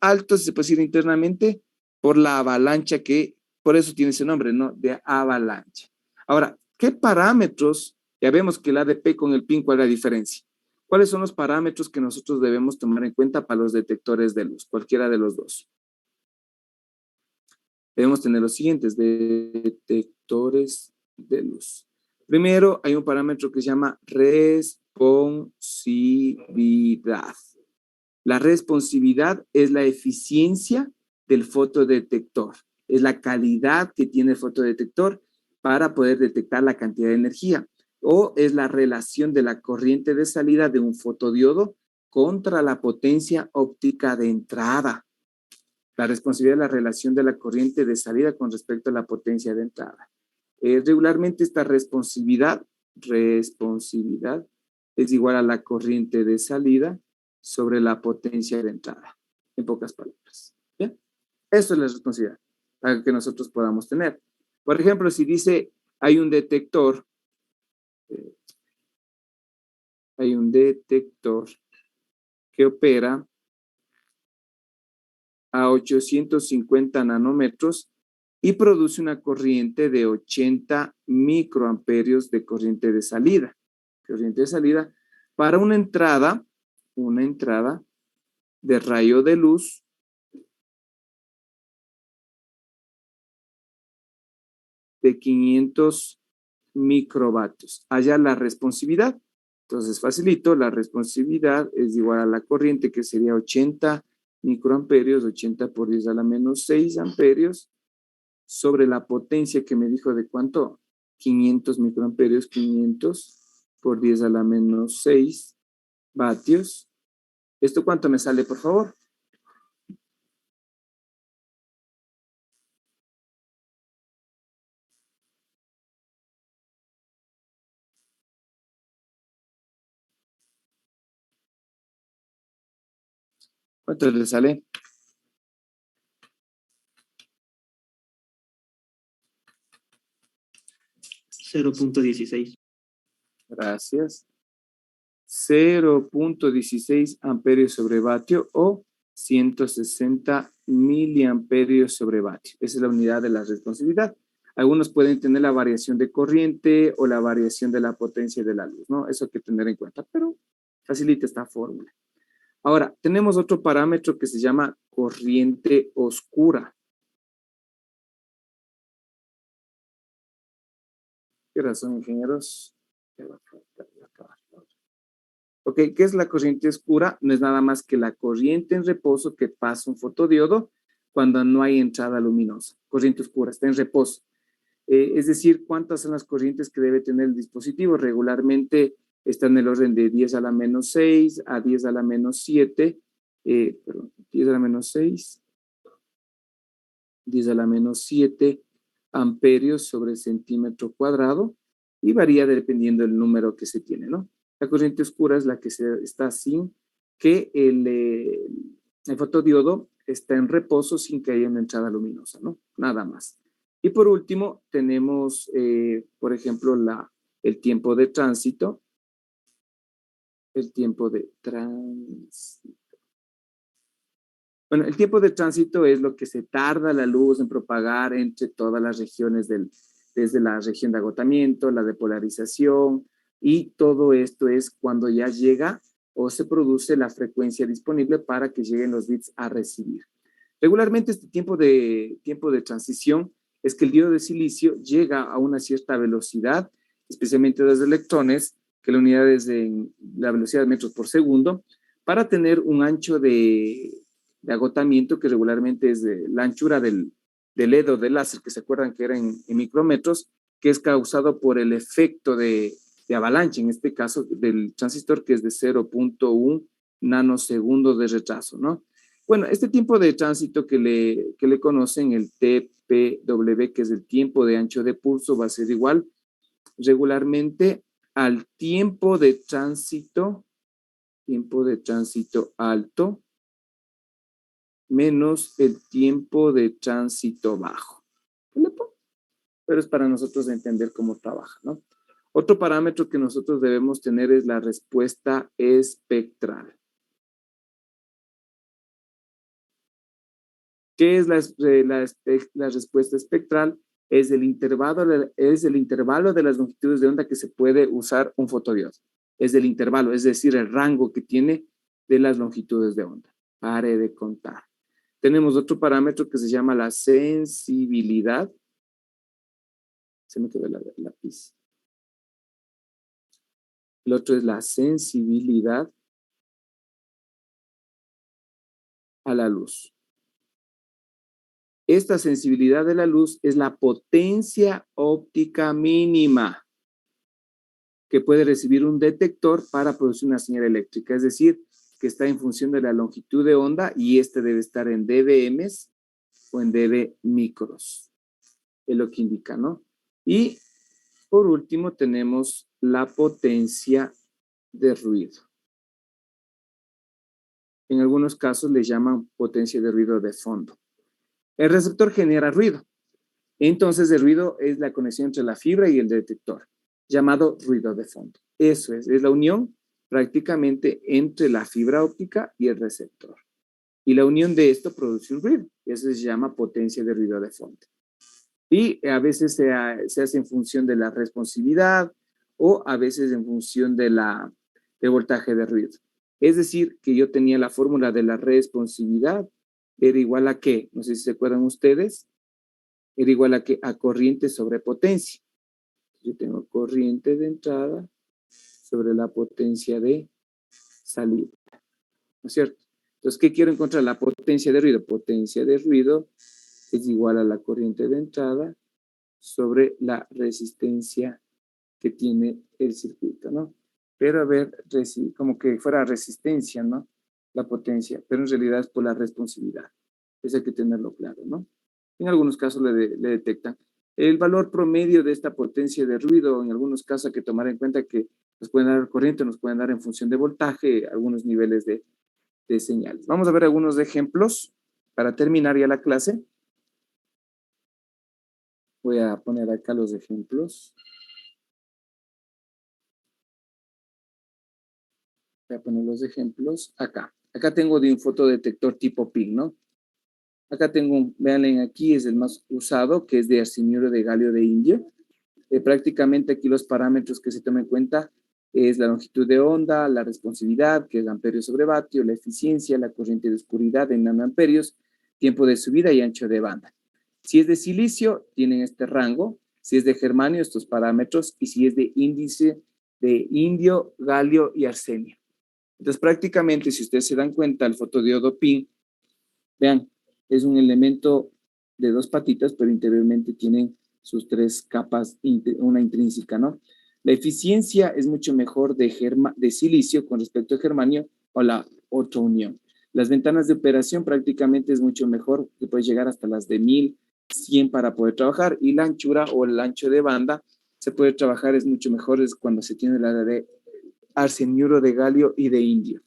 [SPEAKER 1] alto, si se puede decir internamente, por la avalancha que, por eso tiene ese nombre, ¿no? De avalancha. Ahora, ¿qué parámetros? Ya vemos que el ADP con el PIN, ¿cuál es la diferencia? ¿Cuáles son los parámetros que nosotros debemos tomar en cuenta para los detectores de luz? Cualquiera de los dos. Debemos tener los siguientes detectores de luz. Primero, hay un parámetro que se llama responsividad. La responsividad es la eficiencia del fotodetector. Es la calidad que tiene el fotodetector para poder detectar la cantidad de energía. O es la relación de la corriente de salida de un fotodiodo contra la potencia óptica de entrada. La responsividad es la relación de la corriente de salida con respecto a la potencia de entrada. Regularmente esta responsividad es igual a la corriente de salida sobre la potencia de entrada, en pocas palabras. ¿Bien? Eso es la responsabilidad para que nosotros podamos tener. Por ejemplo, si dice hay un detector que opera a 850 nanómetros y produce una corriente de 80 microamperios de corriente de salida. Corriente de salida para una entrada de rayo de luz de 500 microvatios. Allá la responsividad. Entonces, facilito, la responsividad es igual a la corriente, que sería 80 microamperios, 80 por 10 a la menos 6 amperios, sobre la potencia que me dijo de cuánto, 500 microamperios, 500 por 10 a la menos 6 vatios. ¿Esto cuánto me sale, por favor? ¿Cuánto le sale?
[SPEAKER 7] 0.16.
[SPEAKER 1] Gracias. 0.16 amperios sobre vatio o 160 miliamperios sobre vatio. Esa es la unidad de la responsividad. Algunos pueden tener la variación de corriente o la variación de la potencia de la luz, ¿no? Eso hay que tener en cuenta, pero facilita esta fórmula. Ahora, tenemos otro parámetro que se llama corriente oscura. ¿Qué razón, ingenieros? Ok, ¿qué es la corriente oscura? No es nada más que la corriente en reposo que pasa un fotodiodo cuando no hay entrada luminosa. Corriente oscura, está en reposo. Es decir, ¿cuántas son las corrientes que debe tener el dispositivo? Regularmente está en el orden de 10 a la menos 6 a 10 a la menos 7, 10 a la menos 6, 10 a la menos 7 amperios sobre centímetro cuadrado y varía dependiendo del número que se tiene, ¿no? La corriente oscura es la que está sin que el fotodiodo está en reposo sin que haya una entrada luminosa, ¿no? Nada más. Y por último, tenemos, por ejemplo, el tiempo de tránsito. El tiempo de tránsito. Bueno, el tiempo de tránsito es lo que se tarda la luz en propagar entre todas las regiones desde la región de agotamiento, la de polarización, y todo esto es cuando ya llega o se produce la frecuencia disponible para que lleguen los bits a recibir. Regularmente este tiempo de transición es que el diodo de silicio llega a una cierta velocidad, especialmente de los electrones, que la unidad es de la velocidad de metros por segundo, para tener un ancho de agotamiento que regularmente es de la anchura del LED o del láser, que se acuerdan que era en micrómetros, que es causado por el efecto de avalancha, en este caso del transistor, que es de 0.1 nanosegundos de retraso, ¿no? Bueno, este tiempo de tránsito que le conocen, el TPW, que es el tiempo de ancho de pulso, va a ser igual regularmente al tiempo de tránsito alto menos el tiempo de tránsito bajo. Pero es para nosotros entender cómo trabaja, ¿no? Otro parámetro que nosotros debemos tener es la respuesta espectral. ¿Qué es la respuesta espectral? Es el intervalo de las longitudes de onda que se puede usar un fotodiodo. Es el intervalo, es decir, el rango que tiene de las longitudes de onda. Pare de contar. Tenemos otro parámetro que se llama la sensibilidad. Se me quedó el lápiz. El otro es la sensibilidad a la luz. Esta sensibilidad de la luz es la potencia óptica mínima que puede recibir un detector para producir una señal eléctrica. Es decir, que está en función de la longitud de onda y este debe estar en dBms o en dB micros. Es lo que indica, ¿no? Y por último tenemos la potencia de ruido. En algunos casos le llaman potencia de ruido de fondo. El receptor genera ruido. Entonces el ruido es la conexión entre la fibra y el detector, llamado ruido de fondo. Eso es la unión prácticamente entre la fibra óptica y el receptor. Y la unión de esto produce un ruido. Eso se llama potencia de ruido de fondo. Y a veces se hace en función de la responsividad o a veces en función del voltaje de ruido. Es decir, que yo tenía la fórmula de la responsividad, era igual a ¿qué? No sé si se acuerdan ustedes. Era igual a ¿qué? A corriente sobre potencia. Yo tengo corriente de entrada sobre la potencia de salida. ¿No es cierto? Entonces, ¿qué quiero encontrar? La potencia de ruido. Potencia de ruido es igual a la corriente de entrada sobre la resistencia que tiene el circuito, ¿no? Pero a ver, como que fuera resistencia, ¿no? La potencia, pero en realidad es por la responsividad. Eso hay que tenerlo claro, ¿no? En algunos casos le detectan. El valor promedio de esta potencia de ruido, en algunos casos hay que tomar en cuenta que nos pueden dar corriente, nos pueden dar en función de voltaje, algunos niveles de señales. Vamos a ver algunos ejemplos para terminar ya la clase. Voy a poner acá los ejemplos. Voy a poner los ejemplos acá. Acá tengo de un fotodetector tipo PIN, ¿no? Acá tengo, vean aquí, es el más usado, que es de arséniuro de galio de India. Prácticamente aquí los parámetros que se toman en cuenta es la longitud de onda, la responsividad, que es amperio sobre vatio, la eficiencia, la corriente de oscuridad en nanoamperios, tiempo de subida y ancho de banda. Si es de silicio, tienen este rango. Si es de germanio, estos parámetros. Y si es de índice de indio, galio y arsenio. Entonces, prácticamente, si ustedes se dan cuenta, el fotodiodo PIN, vean, es un elemento de dos patitas, pero interiormente tienen sus tres capas, una intrínseca, ¿no? La eficiencia es mucho mejor de silicio con respecto a germanio o la otra unión. Las ventanas de operación prácticamente es mucho mejor, que puede llegar hasta las de 1100 para poder trabajar, y la anchura o el ancho de banda se puede trabajar, es mucho mejor, es cuando se tiene la de arseniuro de galio y de indio.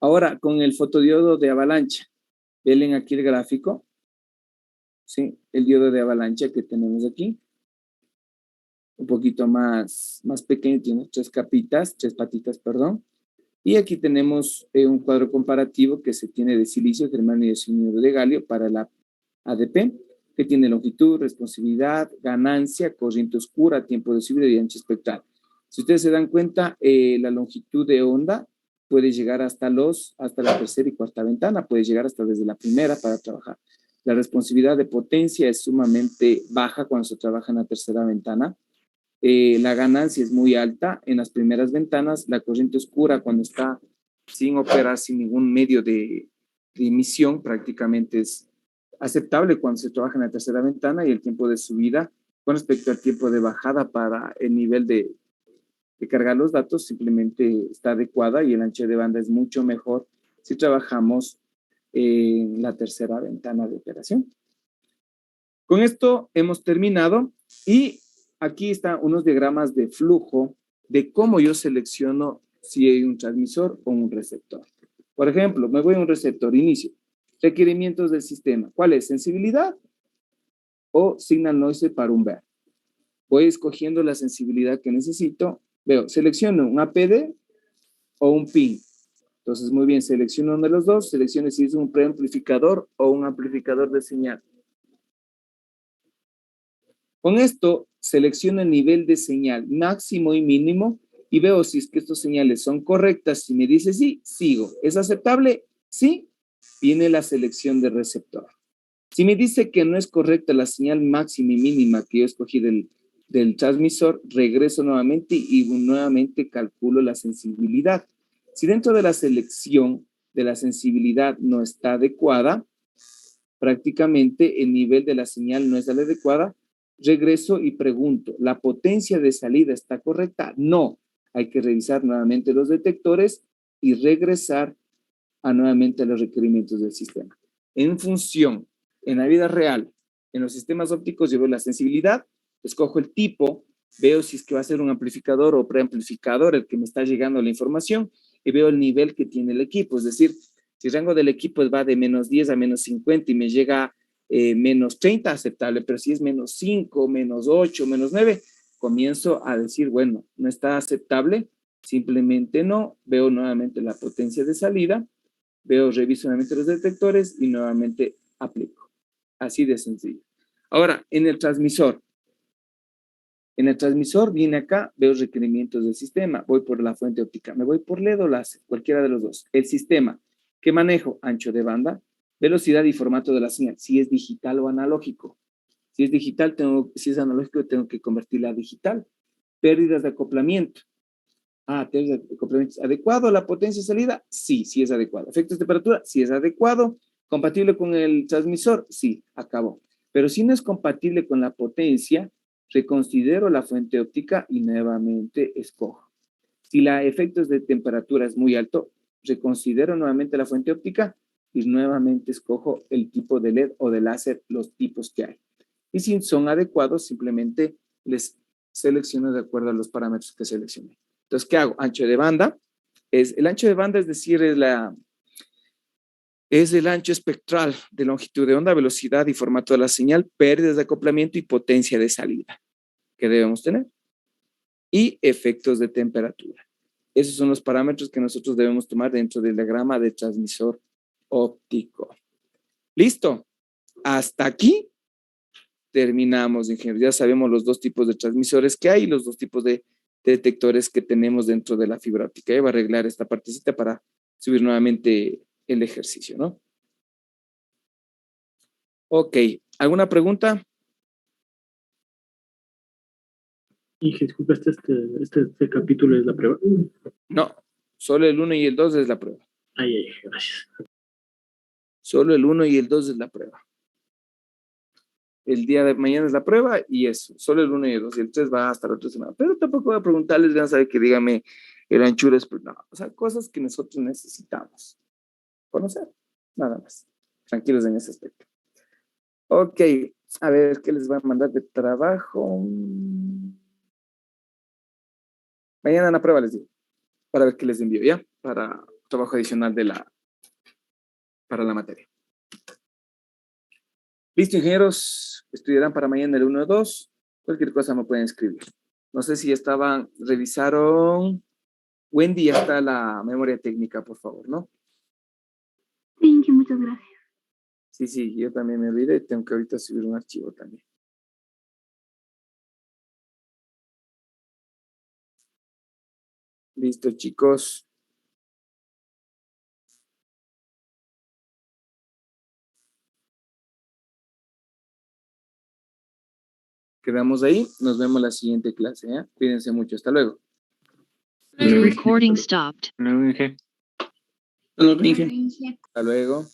[SPEAKER 1] Ahora, con el fotodiodo de avalancha, ven aquí el gráfico, ¿sí? El diodo de avalancha que tenemos aquí, un poquito más pequeño, tiene tres patitas, perdón. Y aquí tenemos un cuadro comparativo que se tiene de silicio, germanio y arseniuro de galio para la ADP, que tiene longitud, responsividad, ganancia, corriente oscura, tiempo de subida y ancho espectral. Si ustedes se dan cuenta, la longitud de onda puede llegar hasta la tercera y cuarta ventana, puede llegar hasta desde la primera para trabajar. La responsividad de potencia es sumamente baja cuando se trabaja en la tercera ventana. La ganancia es muy alta en las primeras ventanas. La corriente oscura, cuando está sin operar, sin ningún medio de emisión, prácticamente es aceptable cuando se trabaja en la tercera ventana, y el tiempo de subida con respecto al tiempo de bajada para el nivel de cargar los datos simplemente está adecuada, y el ancho de banda es mucho mejor si trabajamos en la tercera ventana de operación. Con esto hemos terminado, y aquí están unos diagramas de flujo de cómo yo selecciono si hay un transmisor o un receptor. Por ejemplo, me voy a un receptor, inicio. Requerimientos del sistema. ¿Cuál es? ¿Sensibilidad o signal noise para un ver? Voy escogiendo la sensibilidad que necesito. Veo, selecciono un APD o un PIN. Entonces, muy bien, selecciono uno de los dos. Selecciono si es un preamplificador o un amplificador de señal. Con esto, selecciono el nivel de señal máximo y mínimo y veo si es que estas señales son correctas. Si me dice sí, sigo. ¿Es aceptable? Sí. Viene la selección de receptor. Si me dice que no es correcta la señal máxima y mínima que yo escogí del transmisor, regreso nuevamente y nuevamente calculo la sensibilidad. Si dentro de la selección de la sensibilidad no está adecuada, prácticamente el nivel de la señal no es la adecuada, regreso y pregunto, ¿la potencia de salida está correcta? No. Hay que revisar nuevamente los detectores y regresar nuevamente a los requerimientos del sistema. En función, en la vida real, en los sistemas ópticos, yo veo la sensibilidad, escojo el tipo, veo si es que va a ser un amplificador o preamplificador el que me está llegando la información, y veo el nivel que tiene el equipo. Es decir, si el rango del equipo va de -10 a -50 y me llega -30, aceptable, pero si es -5, -8, -9, comienzo a decir, bueno, no está aceptable, simplemente no, veo nuevamente la potencia de salida, reviso nuevamente los detectores y nuevamente aplico. Así de sencillo. Ahora, en el transmisor viene acá, veo requerimientos del sistema, voy por la fuente óptica, me voy por LED o láser, cualquiera de los dos. El sistema que manejo, ancho de banda, velocidad y formato de la señal, si es digital o analógico. Si es digital, si es analógico, tengo que convertirla a digital. Pérdidas de acoplamiento. Pérdidas de acoplamiento. ¿Adecuado a la potencia de salida? Sí, sí es adecuado. Efectos de temperatura, sí es adecuado. ¿Compatible con el transmisor? Sí, acabó. Pero si no es compatible con la potencia, reconsidero la fuente óptica y nuevamente escojo. Si la efectos de temperatura es muy alto, reconsidero nuevamente la fuente óptica y nuevamente escojo el tipo de LED o de láser, los tipos que hay. Y si son adecuados, simplemente les selecciono de acuerdo a los parámetros que seleccioné. Entonces, ¿qué hago? Ancho de banda. El ancho de banda, es decir, es el ancho espectral de longitud de onda, velocidad y formato de la señal, pérdidas de acoplamiento y potencia de salida que debemos tener. Y efectos de temperatura. Esos son los parámetros que nosotros debemos tomar dentro del diagrama de transmisor óptico. ¿Listo? Hasta aquí terminamos, ingenieros. Ya sabemos los dos tipos de transmisores que hay y los dos tipos de detectores que tenemos dentro de la fibra óptica. Ya voy a arreglar esta partecita para subir nuevamente el ejercicio, ¿no? Ok. ¿Alguna pregunta?
[SPEAKER 6] Inge, disculpa, este capítulo es la prueba.
[SPEAKER 1] No. Solo el 1 y el 2 es la prueba.
[SPEAKER 6] Ay, gracias.
[SPEAKER 1] Solo el 1 y el 2 es la prueba. El día de mañana es la prueba y eso. Solo el 1 y el 2. Y el 3 va hasta la otra semana. Pero tampoco voy a preguntarles, van a saber que dígame el anchura es... No, o sea, cosas que nosotros necesitamos conocer. Nada más. Tranquilos en ese aspecto. Ok. A ver, ¿qué les voy a mandar de trabajo? Mañana en la prueba les digo. Para ver qué les envío, ¿ya? Para trabajo adicional para la materia. Listo, ingenieros. Estudiarán para mañana el 1 o 2. Cualquier cosa me pueden escribir. No sé si revisaron. Wendy, ya está la memoria técnica, por favor, ¿no?
[SPEAKER 5] Sí, muchas gracias.
[SPEAKER 1] Sí, yo también me olvidé. Tengo que ahorita subir un archivo también. Listo, chicos. Quedamos ahí. Nos vemos la siguiente clase, ¿eh? Cuídense mucho. Hasta luego.
[SPEAKER 7] Recording stopped.
[SPEAKER 3] Luego dije.
[SPEAKER 1] Hasta luego.